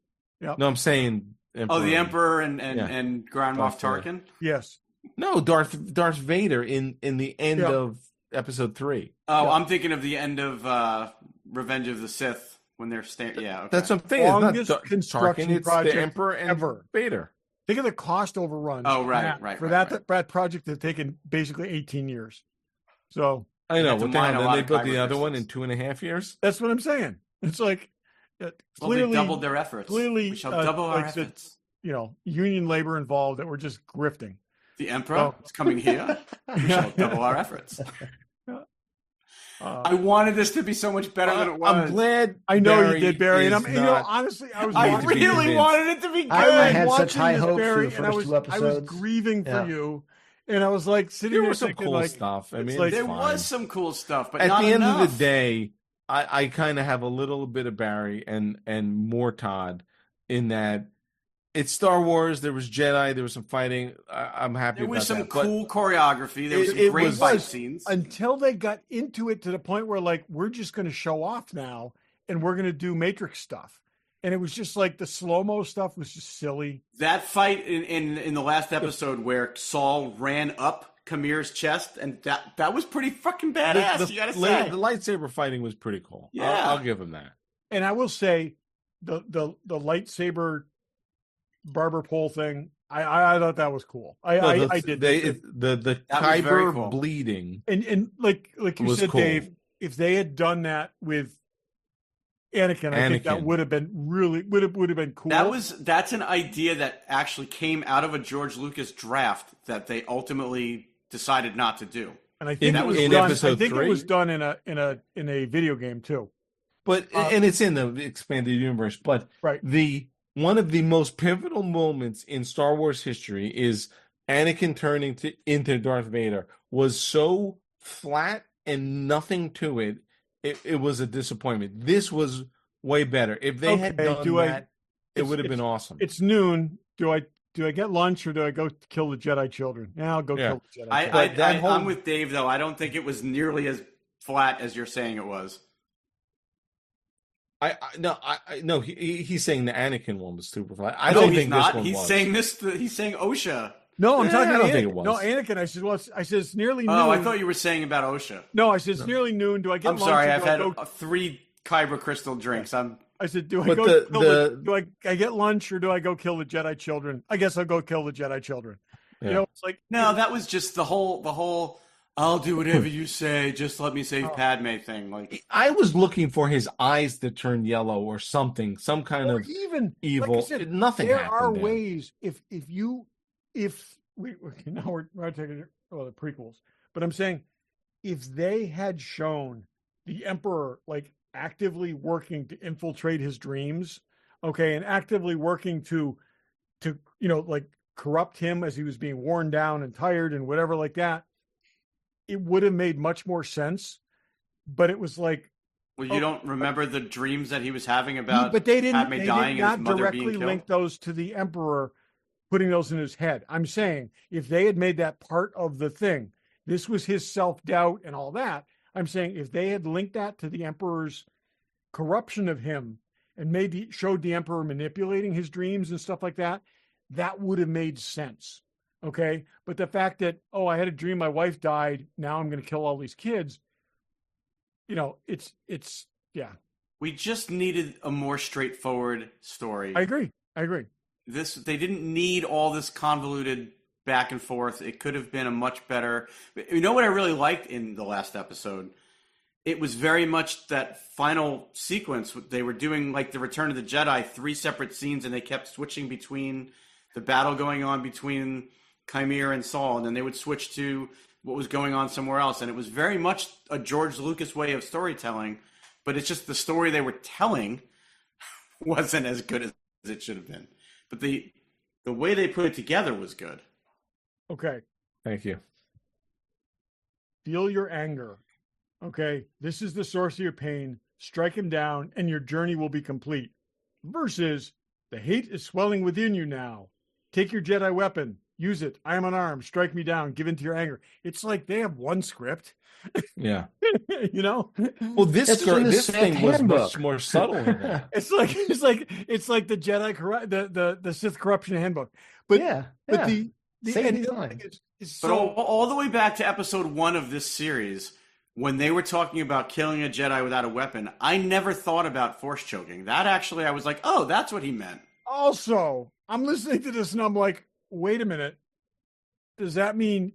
Yeah. No, I'm saying Emperor. Oh, the Emperor and Yeah. Grand Moff Darth Vader. Tarkin. Yes. No, Darth Vader in the end Yeah. of Episode 3. Oh, Yeah. I'm thinking of the end of Revenge of the Sith when they're standing. Yeah, okay. That's what I'm saying. It's Longest not construction Tarkin, it's project the Emperor and ever. Vader. Think of the cost overruns. Oh, right, on that. right, For right, that project has taken basically 18 years. So I know. had to What the mine hell? a Then lot they of built the kyber other one in crystals. 2.5 years? that's what I'm saying. It's like Well, clearly they doubled their efforts. clearly, we shall double our like the- efforts. Union labor involved that were just grifting. The Emperor Oh. is coming here. We shall double our efforts. I wanted this to be so much better than it was. I'm glad. I know Barry you did, Barry, and is I'm not- honestly I was I need to be really convinced. wanted it to be good. I had watching such high this, hopes for Barry, the and I first was, two I was episodes. grieving for Yeah. you, and I was like sitting There there was some thinking, cool like, stuff. I it's mean, like- it's There fine. was some cool stuff, but At not the end enough. of the day, I kind of have a little bit of Barry and more Todd in that it's Star Wars. There was Jedi. There was some fighting. I'm happy There about was some that. But cool choreography. There was some it great was- fight scenes. until they got into it to the point where like we're just going to show off now and we're going to do Matrix stuff, and it was just like the slow-mo stuff was just silly. That fight in the last episode where Saul ran up Kamir's chest, and that was pretty fucking badass. You gotta say. the lightsaber fighting was pretty cool. Yeah. I'll give him that. And I will say the lightsaber barber pole thing, I thought that was cool. I did. The That was very kyber cool. bleeding. And like you was said, cool. Dave, if they had done that with Anakin, I think that Anakin. would have been cool. That's an idea that actually came out of a George Lucas draft that they ultimately decided not to do. and I think in- it was in done. I episode think it 3? was done in a video game too. But and it's in the expanded universe. But Right. one of the most pivotal moments in Star Wars history is Anakin turning into Darth Vader was so flat and nothing to it. It was a disappointment. This was way better. If they had Okay, done that, it would have been awesome. It's noon. Do I get lunch or do I go kill the Jedi children? Yeah, I'll go Yeah. kill the Jedi. But that whole- I'm with Dave though. I don't think it was nearly as flat as you're saying it was. No. He's saying the Anakin one was super flat. I No, don't he's think not. this one He's was. saying this. He's saying OSHA. No, I'm Eh, talking I about don't Anakin. think it was. No, Anakin. I said, well, I said it's nearly noon. Oh, I thought you were saying about OSHA. No, I said it's nearly noon. Do I get I'm lunch? sorry. or I've do I had go- 3 kyber crystal drinks. I said, do I But go? Do I get lunch or do I go kill the Jedi children? I guess I'll go kill the Jedi children. Yeah. You know, it's like No, that was just the whole. I'll do whatever you say. Just let me save Padme thing. Like I was looking for his eyes to turn yellow or something, some kind or of even evil. Like I said, Nothing there happened. are then. ways if we now we're taking the prequels, but I'm saying if they had shown the Emperor like actively working to infiltrate his dreams, okay, and actively working to like corrupt him as he was being worn down and tired and whatever like that, it would have made much more sense. But it was like, well, you don't remember the dreams that he was having about but they didn't. Padme They dying did and his not mother directly being killed. link those to the Emperor, putting those in his head. I'm saying if they had made that part of the thing, this was his self-doubt and all that. I'm saying if they had linked that to the Emperor's corruption of him and showed the Emperor manipulating his dreams and stuff like that, that would have made sense. Okay. But the fact that, oh, I had a dream my wife died, now I'm going to kill all these kids, it's yeah. We just needed a more straightforward story. I agree. They didn't need all this convoluted back and forth. It could have been a much better. You know what I really liked in the last episode? It was very much that final sequence. They were doing like the Return of the Jedi, 3 separate scenes, and they kept switching between the battle going on between Chimera and Saul, and then they would switch to what was going on somewhere else. And it was very much a George Lucas way of storytelling, but it's just the story they were telling wasn't as good as it should have been. But The way they put it together was good. Okay. Thank you. Feel your anger. Okay. This is the source of your pain. Strike him down, and your journey will be complete. Versus, the hate is swelling within you now. Take your Jedi weapon. Use it. I am unarmed. Strike me down. Give in to your anger. It's like they have one script. Yeah. You know? Well, this Sith thing was handbook. much more subtle than that. It's like the Jedi the Sith corruption handbook. But Yeah. but the Same and the design. other thing is But so all the way back to episode 1 of this series, when they were talking about killing a Jedi without a weapon, I never thought about force choking. That actually, I was like, oh, that's what he meant. also I'm listening to this and I'm like, wait a minute. Does that mean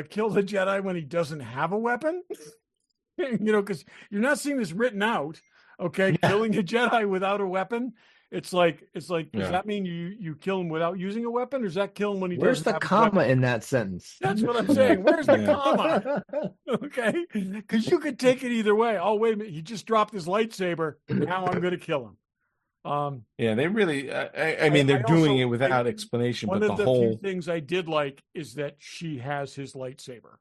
kill the Jedi when he doesn't have a weapon? You know, because you're not seeing this written out. Okay, Yeah. killing a Jedi without a weapon. It's like, does Yeah. that mean you kill him without using a weapon, or does that kill him when he Where's doesn't the have a weapon? comma in that sentence? That's what I'm saying. Where's the Yeah. comma? Okay, because you could take it either way. Oh, wait a minute, he just dropped his lightsaber. Now I'm going to kill him. Yeah, they really. I mean, they're I doing also it without think explanation, One but of the the few whole. things I did like is that she has his lightsaber,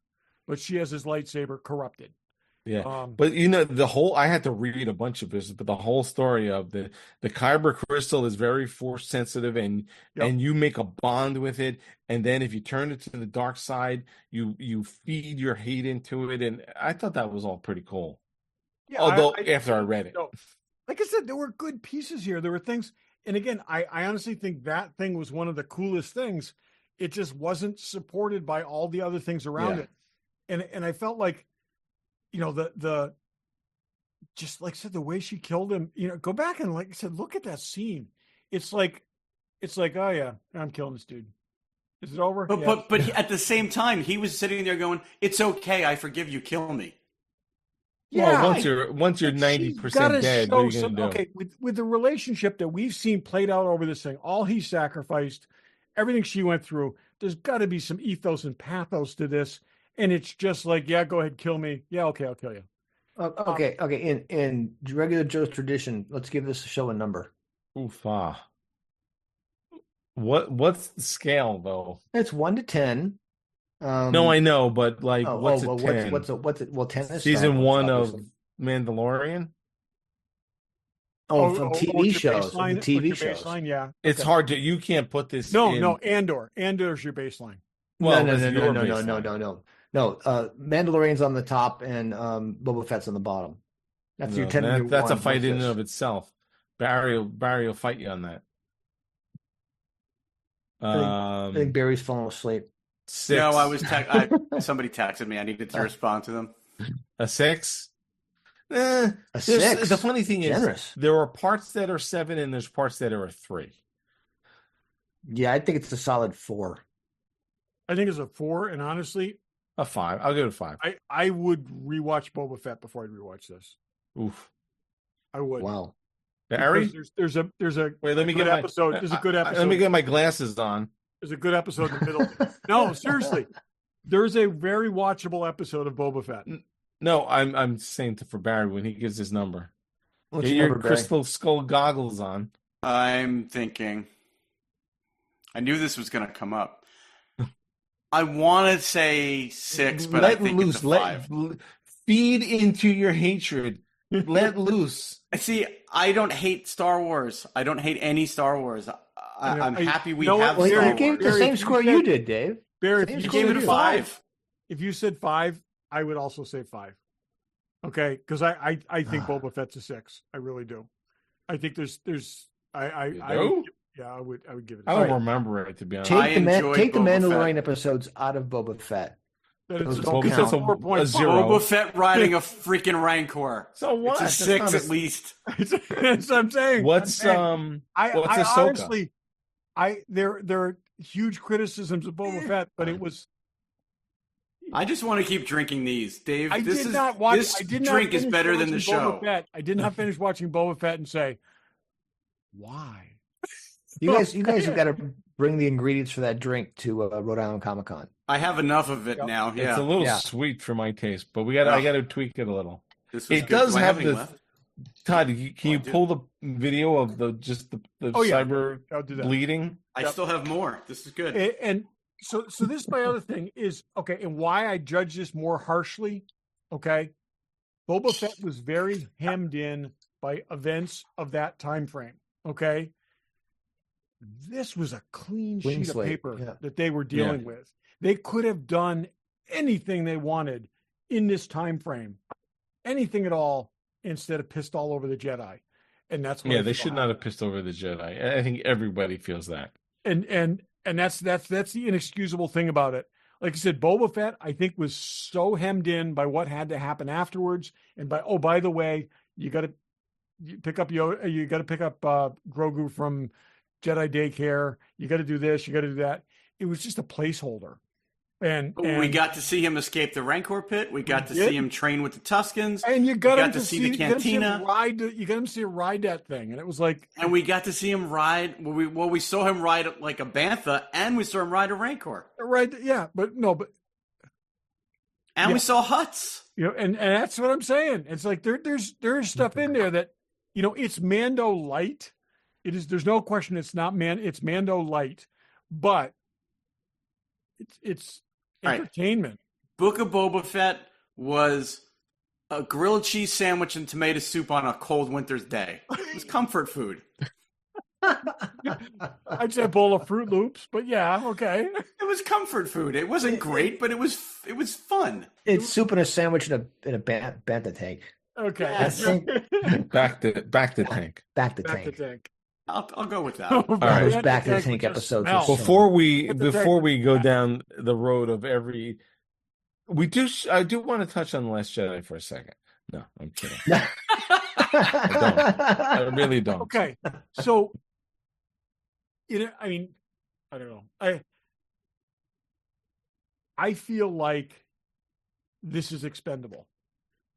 but she has his lightsaber corrupted. Yeah, but the whole. I had to read a bunch of this, but the whole story of the kyber crystal is very force sensitive, and Yep. and you make a bond with it, and then if you turn it to the dark side, you feed your hate into it, and I thought that was all pretty cool. Yeah, Although after I read it, no, like I said, there were good pieces here. There were things, and again, I honestly think that thing was one of the coolest things. It just wasn't supported by all the other things around Yeah. it, and I felt like, the just like I said, the way she killed him. Go back and like I said, look at that scene. It's like, oh yeah, I'm killing this dude. Is it over? But Yeah. but at the same time, he was sitting there going, "It's okay, I forgive you. Kill me." well, once you're She's 90% gotta dead, show what are you gonna some- do? Okay, with the relationship that we've seen played out over this thing, all he sacrificed, everything she went through, there's got to be some ethos and pathos to this. And it's just like, yeah, go ahead, kill me. Yeah, okay, I'll kill you. Okay. In regular Joe's tradition, let's give this show a number. Oof, what's the scale though? It's 1 to 10. No, I know, but like, what's a 10? What's it? Well, 10 is Season Star 1 Wars, of obviously. Mandalorian. From what's TV your shows. baseline? From TV What's your shows. baseline? Yeah. It's Okay. hard to. You can't put this. No, in, no, Andor. Andor's your baseline. Well, no, it's your no. baseline. No, Mandalorian's on the top and Boba Fett's on the bottom. That's your No, 10. that's a fight in and versus- of itself. Barry will fight you on that. I think Barry's falling asleep. 6. No, somebody texted me. I needed to respond to them. a 6. A 6. The funny thing is, Generous. there are parts that are 7 and there's parts that are a 3. Yeah, I think it's a solid 4. I think it's a 4. And honestly, A 5. I'll give it a 5. I would rewatch Boba Fett before I'd rewatch this. Oof. I would. Wow. Barry, Because there's a wait. Let me good get my episode. There's a good episode. Let me get my glasses on. There's a good episode in the middle. No, seriously. There's a very watchable episode of Boba Fett. No, I'm saying for Barry when he gives his number. What's Get your your number, Barry? crystal skull goggles on. I'm thinking. I knew this was going to come up. I want to say 6, but I think it's a 5. Feed into your hatred. Let loose. See, I don't hate Star Wars. I don't hate any Star Wars. I'm happy we know what? have Well, Star you gave Wars. the Barry, same if you score said- you did, Dave. Barry, if Same you You score gave said it a you. 5. If you said 5, I would also say 5. Okay, because I think Boba Fett's a 6. I really do. I think there's I You I do? would, yeah, I would give it. I A don't 6. remember it, to be honest. Take the enjoyed take the Boba Mandalorian Fett. episodes out of Boba Fett. That Those is don't it's count. a 4.5. A 0. Boba Fett riding a freaking Rancor. So what? It's a That's 6 not at least. That's what I'm saying. What's I'm saying. what's I Ahsoka? honestly, there are huge criticisms of Boba Fett, but it was. I just want to keep drinking these, Dave. I this did is not watch. this I did not drink is finish better than the watching show. Boba Fett. I did not finish watching Boba Fett and say, why? You guys have got to bring the ingredients for that drink to Rhode Island Comic Con. I have enough of it now. It's Yeah, a little Yeah. sweet for my taste, but I got to tweak it a little. this was It good. does Do I have any the left? Todd, can you dude. pull the video of the cyber I'll do that. bleeding? I still have more. This is good. And so this is my other thing is, okay, and why I judge this more harshly, okay? Boba Fett was very hemmed in by events of that time frame, okay? This was a clean sheet of paper that they were dealing with. They could have done anything they wanted in this time frame, anything at all, instead of pissed all over the Jedi. And that's what they should not have pissed over the Jedi. I think everybody feels that. And that's the inexcusable thing about it. Like I said, Boba Fett, I think, was so hemmed in by what had to happen afterwards, and by the way, you got to pick up Yoda, you got to pick up Grogu from Jedi daycare. You got to do this, you got to do that. It was just a placeholder. And we got to see him escape the Rancor pit. We got to see him train with the Tuskens. And you got to see the cantina. You got him to see him ride that thing, and it was like. And we got to see him ride. We saw him ride like a bantha, and we saw him ride a Rancor. Right? Yeah, and we saw Hutts. And that's what I'm saying. It's like there's stuff in there that, it's Mando light. It is. There's no question. It's not It's Mando light, but it's entertainment. Right. Book of Boba Fett was a grilled cheese sandwich and tomato soup on a cold winter's day. It was comfort food. I'd say a bowl of Fruit Loops, but yeah, okay. It was comfort food. It wasn't great, but it was fun. It's soup and a sandwich in a bantha tank. Okay. Yes. Back to tank. Back to tank. I'll go with that. All right. Those back to the tank episodes. Before we go down the road of every, I do want to touch on The Last Jedi for a second. No, I'm kidding. I really don't. Okay, so I don't know. I feel like this is expendable.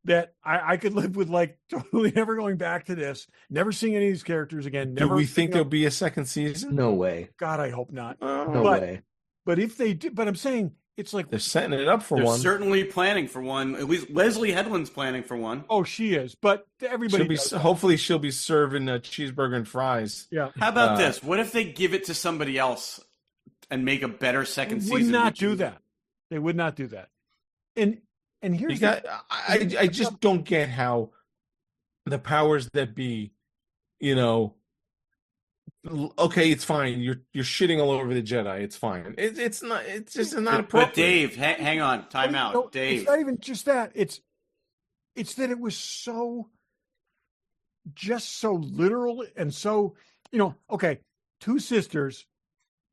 That I could live with, like, totally never going back to this, never seeing any of these characters again. Do we think there'll be a second season? No way. God, I hope not. No way. But if they do, but I'm saying it's like they're setting it up for they're one. Certainly planning for one. At least Leslie Headland's planning for one. Oh, she is. But everybody, hopefully, she'll be serving a cheeseburger and fries. Yeah. How about this? What if they give it to somebody else and make a better second season? Would not do that. They would not do that. And here's I just don't get how the powers that be, okay, it's fine. You're shitting all over the Jedi. It's fine. It's not. It's just not appropriate. But Dave, hang on, time out, Dave. It's not even just that. It's that it was so literal and so Okay, two sisters,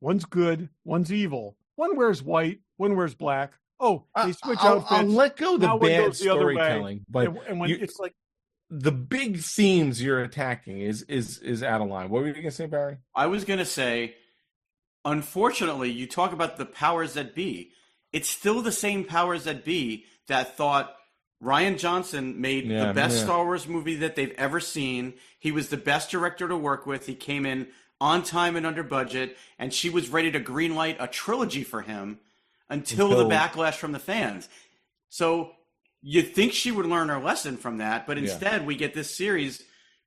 one's good, one's evil. One wears white, one wears black. Oh, they switch outfits. I'll let go the bad storytelling, but and when it's like the big themes you're attacking is out of line. What were you going to say, Barry? I was going to say, unfortunately, you talk about the powers that be. It's still the same powers that be that thought Rian Johnson made the best Star Wars movie that they've ever seen. He was the best director to work with. He came in on time and under budget, and she was ready to greenlight a trilogy for him until the backlash from the fans. So you'd think she would learn her lesson from that, but instead we get this series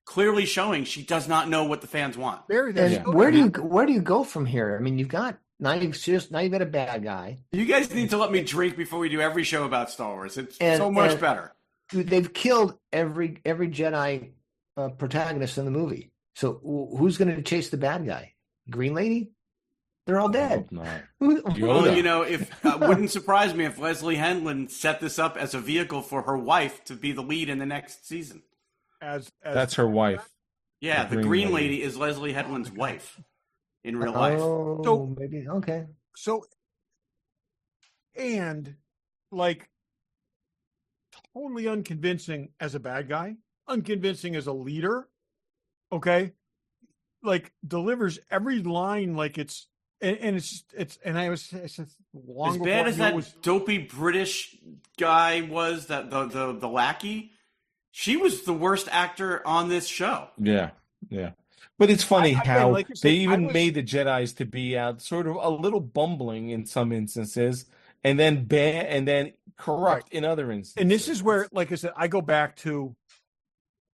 clearly showing she does not know what the fans want. Where do you go from here? I mean, now you've got a bad guy. You guys need to let me drink before we do every show about Star Wars. It's so much better. They've killed every Jedi protagonist in the movie. So who's going to chase the bad guy? Green Lady? They're all dead. Well, if wouldn't surprise me if Leslie Headland set this up as a vehicle for her wife to be the lead in the next season. As that's her wife. Yeah, the Green Lady is Leslie Headland's wife in real life. So maybe okay. So, and like totally unconvincing as a bad guy, unconvincing as a leader. Okay, like delivers every line like it's. And it's long as bad as that dopey British guy was, that the lackey. She was the worst actor on this show. Yeah. But it's funny how they even made the Jedis to be sort of a little bumbling in some instances, and then bad, and then corrupt in other instances. And this is where, like I said, I go back to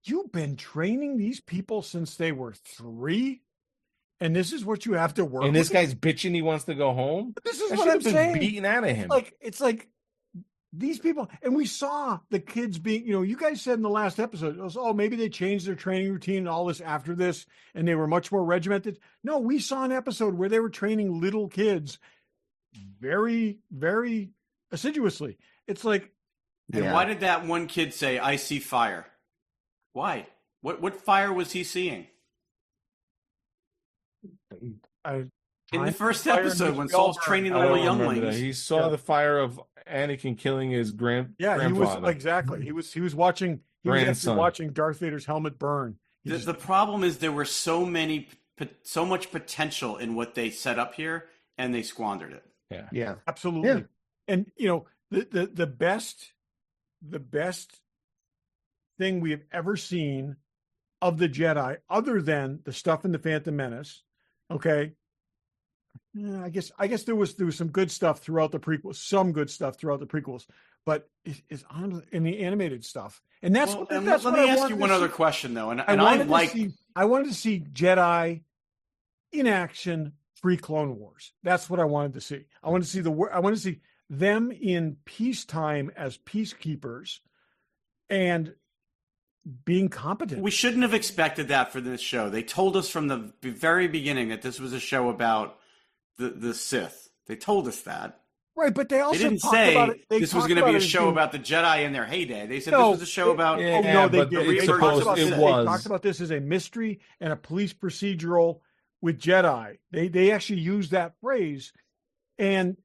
you've been training these people since they were 3, and this is what you have to work. And this with? guy's bitching he wants to go home. This is That what shit I'm has been saying. beaten out of him. It's like these people, and we saw the kids being, you guys said in the last episode, it was, maybe they changed their training routine and all this after this, and they were much more regimented. No, we saw an episode where they were training little kids very, very assiduously. It's like, And why did that one kid say, "I see fire"? Why? What fire was he seeing? in In the first episode, when Saul's training the I little don't remember that. younglings. He saw the fire of Anakin killing his grandfather. he was exactly. He was watching. He was Grandson. actually watching Darth Vader's helmet burn. The problem is there were so much potential in what they set up here, and they squandered it. Yeah. Absolutely. Yeah. And the best thing we have ever seen of the Jedi, other than the stuff in the Phantom Menace, okay. I guess there was some good stuff throughout the prequels, but it's on in the animated stuff, and that's what. And That's let what me I ask wanted you to one see. other question though, and I wanted to see Jedi in action pre-Clone Wars. That's what I wanted to see. I wanted to see them in peacetime as peacekeepers and being competent. we shouldn't have expected that for this show. They told us from the very beginning that this was a show about the Sith. They told us that. Right, but they also They didn't talked say about it. this was going to be a show about the Jedi in their heyday. They said this was a show about. Yeah, no, they but did. it's They talked supposed- about it this. was. They talked about this as a mystery and a police procedural with Jedi. They actually used that phrase, and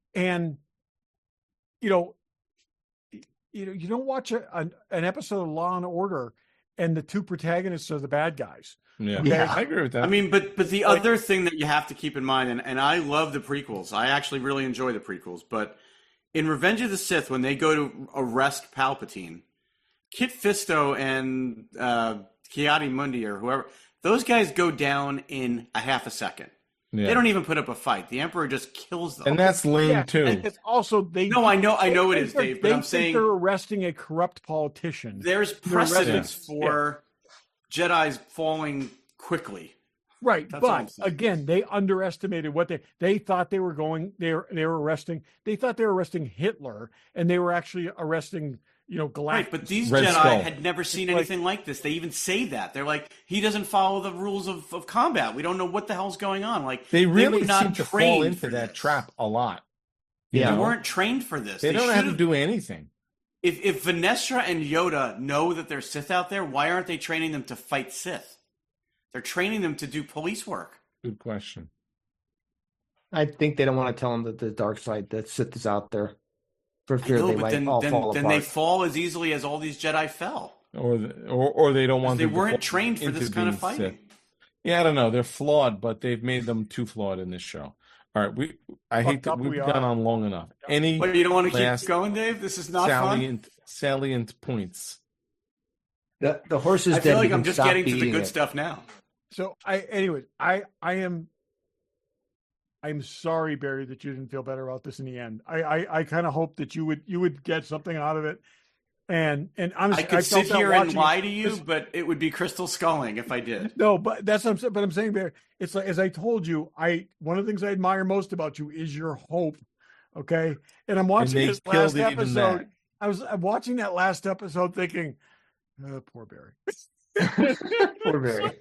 you don't watch an episode of Law and Order and the two protagonists are the bad guys. Yeah, Okay. I agree with that. I mean, but the other thing that you have to keep in mind, and I love the prequels. I actually really enjoy the prequels. But in Revenge of the Sith, when they go to arrest Palpatine, Kit Fisto and Ki-Adi-Mundi or whoever, those guys go down in a half a second. yeah. They don't even put up a fight. The Emperor just kills them. And that's lame too. And it's also No, I know it is, think Dave, but they I'm think saying they're arresting a corrupt politician. there's precedence for Jedi's falling quickly. Right, That's all I'm but saying. again, they underestimated what they thought they were going. They were arresting. They thought they were arresting Hitler, and they were actually arresting Galactus. Right, but these Red Jedi Skull. had never seen It's anything like this. They even say that. They're like, he doesn't follow the rules of combat. We don't know what the hell's going on. Like They really were not seem to fall trained into for that this. trap a lot. They Yeah. weren't trained for this. They don't have to should've- do anything. If Vanessa and Yoda know that there's Sith out there, why aren't they training them to fight Sith? They're training them to do police work. Good question. I think they don't want to tell them that the dark side, that Sith is out there, for I fear know, they but might then, all then, fall then apart. they fall as easily as all these Jedi fell. Or they don't want They them to weren't fall trained for into this kind of being fighting. Sith. Yeah, I don't know. They're flawed, but they've made them too flawed in this show. All right, I hate that up we've we gone are. on long enough. Any But you don't want to last keep going, Dave? This is not fun. salient points? The horse is I dead. feel we like can I'm just stop getting to the beating good it. stuff now. So I'm sorry, Barry, that you didn't feel better about this in the end. I kind of hope that you would get something out of it. And honestly, I could felt sit that here and watching lie it. to you, but it would be crystal skulling if I did. No, but that's what I'm saying. But I'm saying, Barry, it's like, as I told you, one of the things I admire most about you is your hope. Okay, and I'm watching they this killed last even episode. that. I'm watching that last episode, thinking, poor Barry. Poor Barry.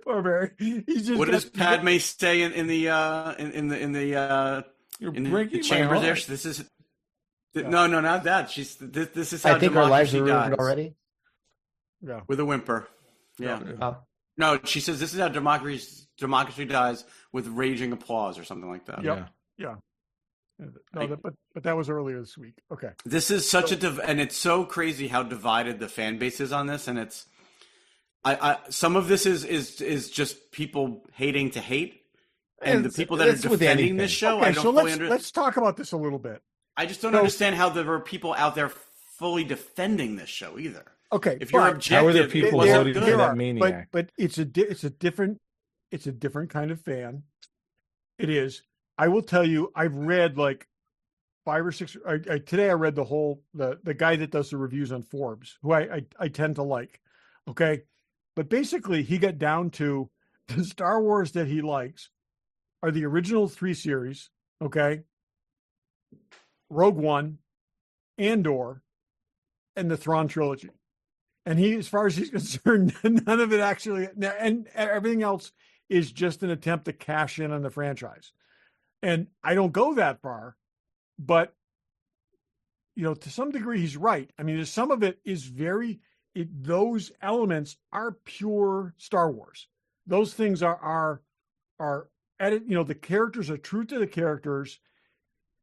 Poor Barry. He's just What does got- Padme say in the You're in the breaking my chambers there? heart. This is no, not that. This is how I think our lives democracy are ruined dies. already. Yeah. With a whimper. Yeah. Oh, No, she says this is how democracy dies with raging applause or something like that. Yep. Yeah. No, but that was earlier this week. Okay. This is such and it's so crazy how divided the fan base is on this, and it's some of this is just people hating to hate, and the people that are It's with defending anything. this show, Okay, I don't so fully understand. let's talk about this a little bit. I just don't so- understand how there are people out there fully defending this show either. Okay. If you're but objective, How are there people it wasn't voting for good. that maniac? But it's a different kind of fan. It is. I will tell you, I've read like 5 or 6. Today I read the guy that does the reviews on Forbes, who I tend to like. Okay. But basically, he got down to the Star Wars that he likes are the original 3 series. Okay. Rogue One, Andor, and the Thrawn trilogy. And he, as far as he's concerned, none of it actually, and everything else is just an attempt to cash in on the franchise. And I don't go that far, but, to some degree, he's right. I mean, some of it is those elements are pure Star Wars. Those things are edit, the characters are true to the characters.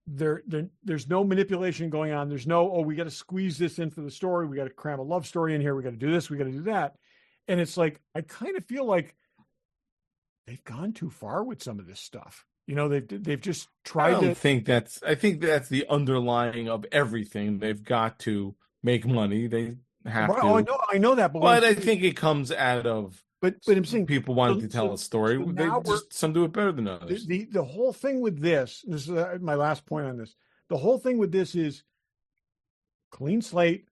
There's no manipulation going on. There's no, we got to squeeze this into the story. We got to cram a love story in here. We got to do this. We got to do that. And it's like, I kind of feel like they've gone too far with some of this stuff. They've just tried to. I think that's the underlying of everything. They've got to make money. They have to. Oh, I know that. But I think it comes out of. But I'm saying people wanting to tell a story. Some do it better than others. The whole thing with this is my last point on this. The whole thing with this is clean slate.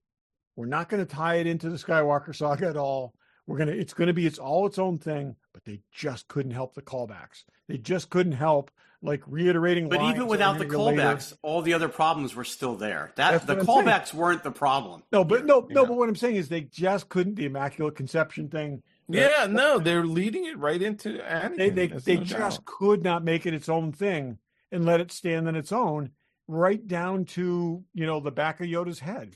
We're not going to tie it into the Skywalker saga at all. It's going to be its own thing, but they just couldn't help the callbacks. They just couldn't help reiterating. But even without the callbacks, all the other problems were still there. The callbacks weren't the problem. But what I'm saying is they just couldn't, the Immaculate Conception thing. They're leading it right into Anakin. They just could not make it its own thing and let it stand on its own, right down to, the back of Yoda's head.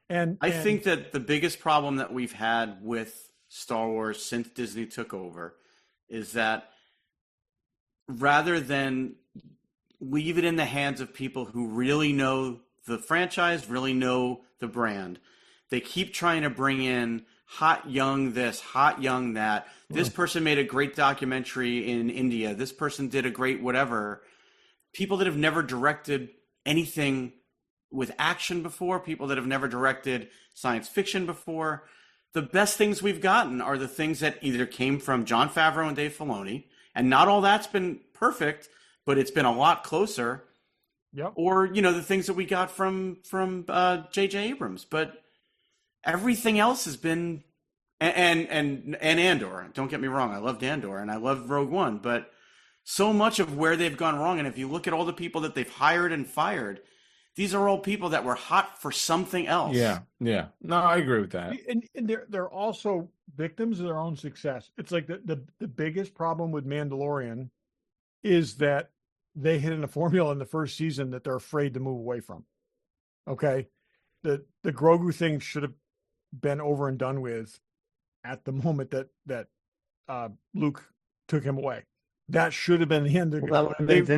And I think that the biggest problem that we've had with Star Wars since Disney took over is that rather than leave it in the hands of people who really know the franchise, really know the brand, they keep trying to bring in hot young this, hot young that. This person made a great documentary in India. This person did a great whatever. People that have never directed anything with action before, people that have never directed science fiction before. The best things we've gotten are the things that either came from Jon Favreau and Dave Filoni, and not all that's been perfect, but it's been a lot closer. Yep. Or, the things that we got from J.J. Abrams. But everything else has been, and Andor. Don't get me wrong, I loved Andor and I loved Rogue One, but so much of where they've gone wrong, and if you look at all the people that they've hired and fired, these are all people that were hot for something else. Yeah. No, I agree with that. And they're also victims of their own success. It's like the biggest problem with Mandalorian is that they hit in a formula in the first season that they're afraid to move away from. Okay, the Grogu thing should have been over and done with at the moment that Luke took him away. That should have been the end. Then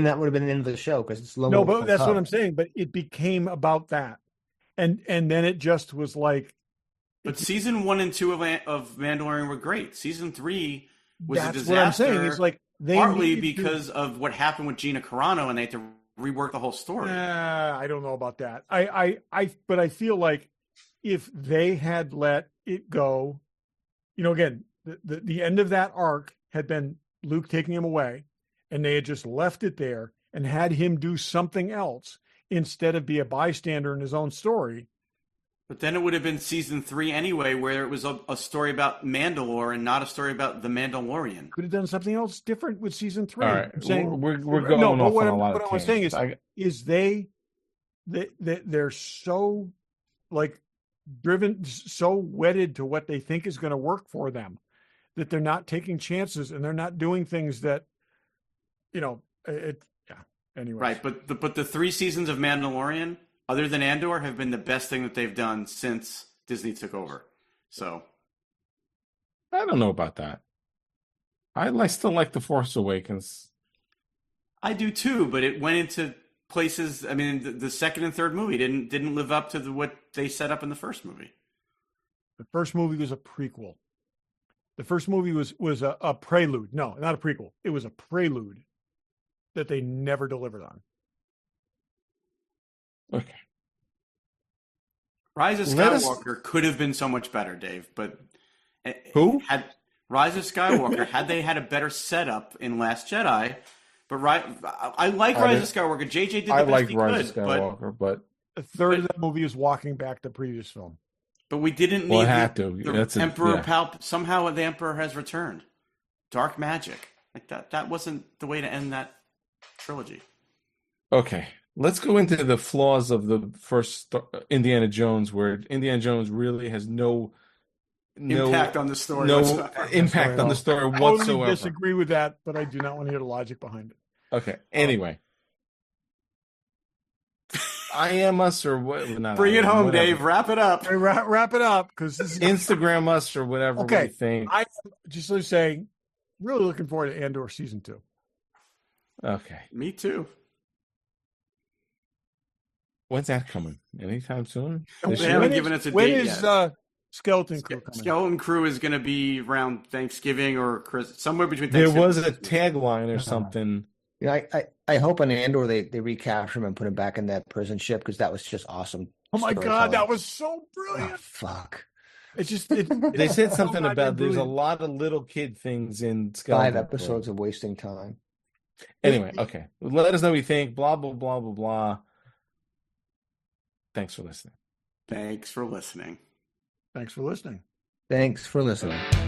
that would have been the end of the show because it's low. No, but that's what I'm saying. But it became about that, and then it just was like. But season 1 and 2 of Mandalorian were great. Season 3 was a disaster. What I'm saying is partly because of what happened with Gina Carano, and they had to rework the whole story. I don't know about that. But I feel like if they had let it go, again, the end of that arc had been Luke taking him away, and they had just left it there and had him do something else instead of be a bystander in his own story. But then it would have been season 3 anyway, where it was a story about Mandalore and not a story about the Mandalorian. Could have done something else different with season 3. All right, I'm saying, we're going off on a lot of What I'm saying is they're so driven, so wedded to what they think is going to work for them, that they're not taking chances and they're not doing things that, anyway. Right, but the 3 seasons of Mandalorian, other than Andor, have been the best thing that they've done since Disney took over. So, I don't know about that. I still like The Force Awakens. I do too, but it went into places. I mean, the second and third movie didn't live up to what they set up in the first movie. The first movie was a prequel. The first movie was a prelude. No, not a prequel. It was a prelude that they never delivered on. Okay. Rise of Skywalker could have been so much better, Dave, but who had Rise of Skywalker had they had a better setup in Last Jedi? But I like Rise of Skywalker. JJ did the best he could. Rise of Skywalker, but a third of that movie is walking back the previous film. But we didn't Well, need it had to. the That's Emperor yeah. somehow the Emperor has returned. Dark magic. Like that wasn't the way to end that trilogy. Okay, let's go into the flaws of the first Indiana Jones, where Indiana Jones really has no Impact on the story no whatsoever. impact on the story I whatsoever. totally disagree with that, but I do not want to hear the logic behind it. Okay. Anyway, I am us or what? Not Bring I it am, home, whatever. Dave. Wrap it up. Hey, wrap it up, because this is Instagram us or whatever. okay. What you think? I just saying, really looking forward to Andor season 2. Okay. Me too. When's that coming? Anytime soon? They This year? haven't given us a when date is yet. Skeleton Crew coming? Skeleton Crew is going to be around Thanksgiving or somewhere between There Thanksgiving. was a tagline or something. Yeah, I hope in Andor they recapture him and put him back in that prison ship, because that was just awesome. Oh my God, storytelling. that was so Oh, brilliant. fuck. It just They said something Oh, about there's a brilliant. lot of little kid things in Skeleton 5 episodes Crew. of wasting time. Anyway, okay. Let us know what you think. Blah, blah, blah, blah, blah. Thanks for listening. Thanks for listening. Thanks for listening. Thanks for listening.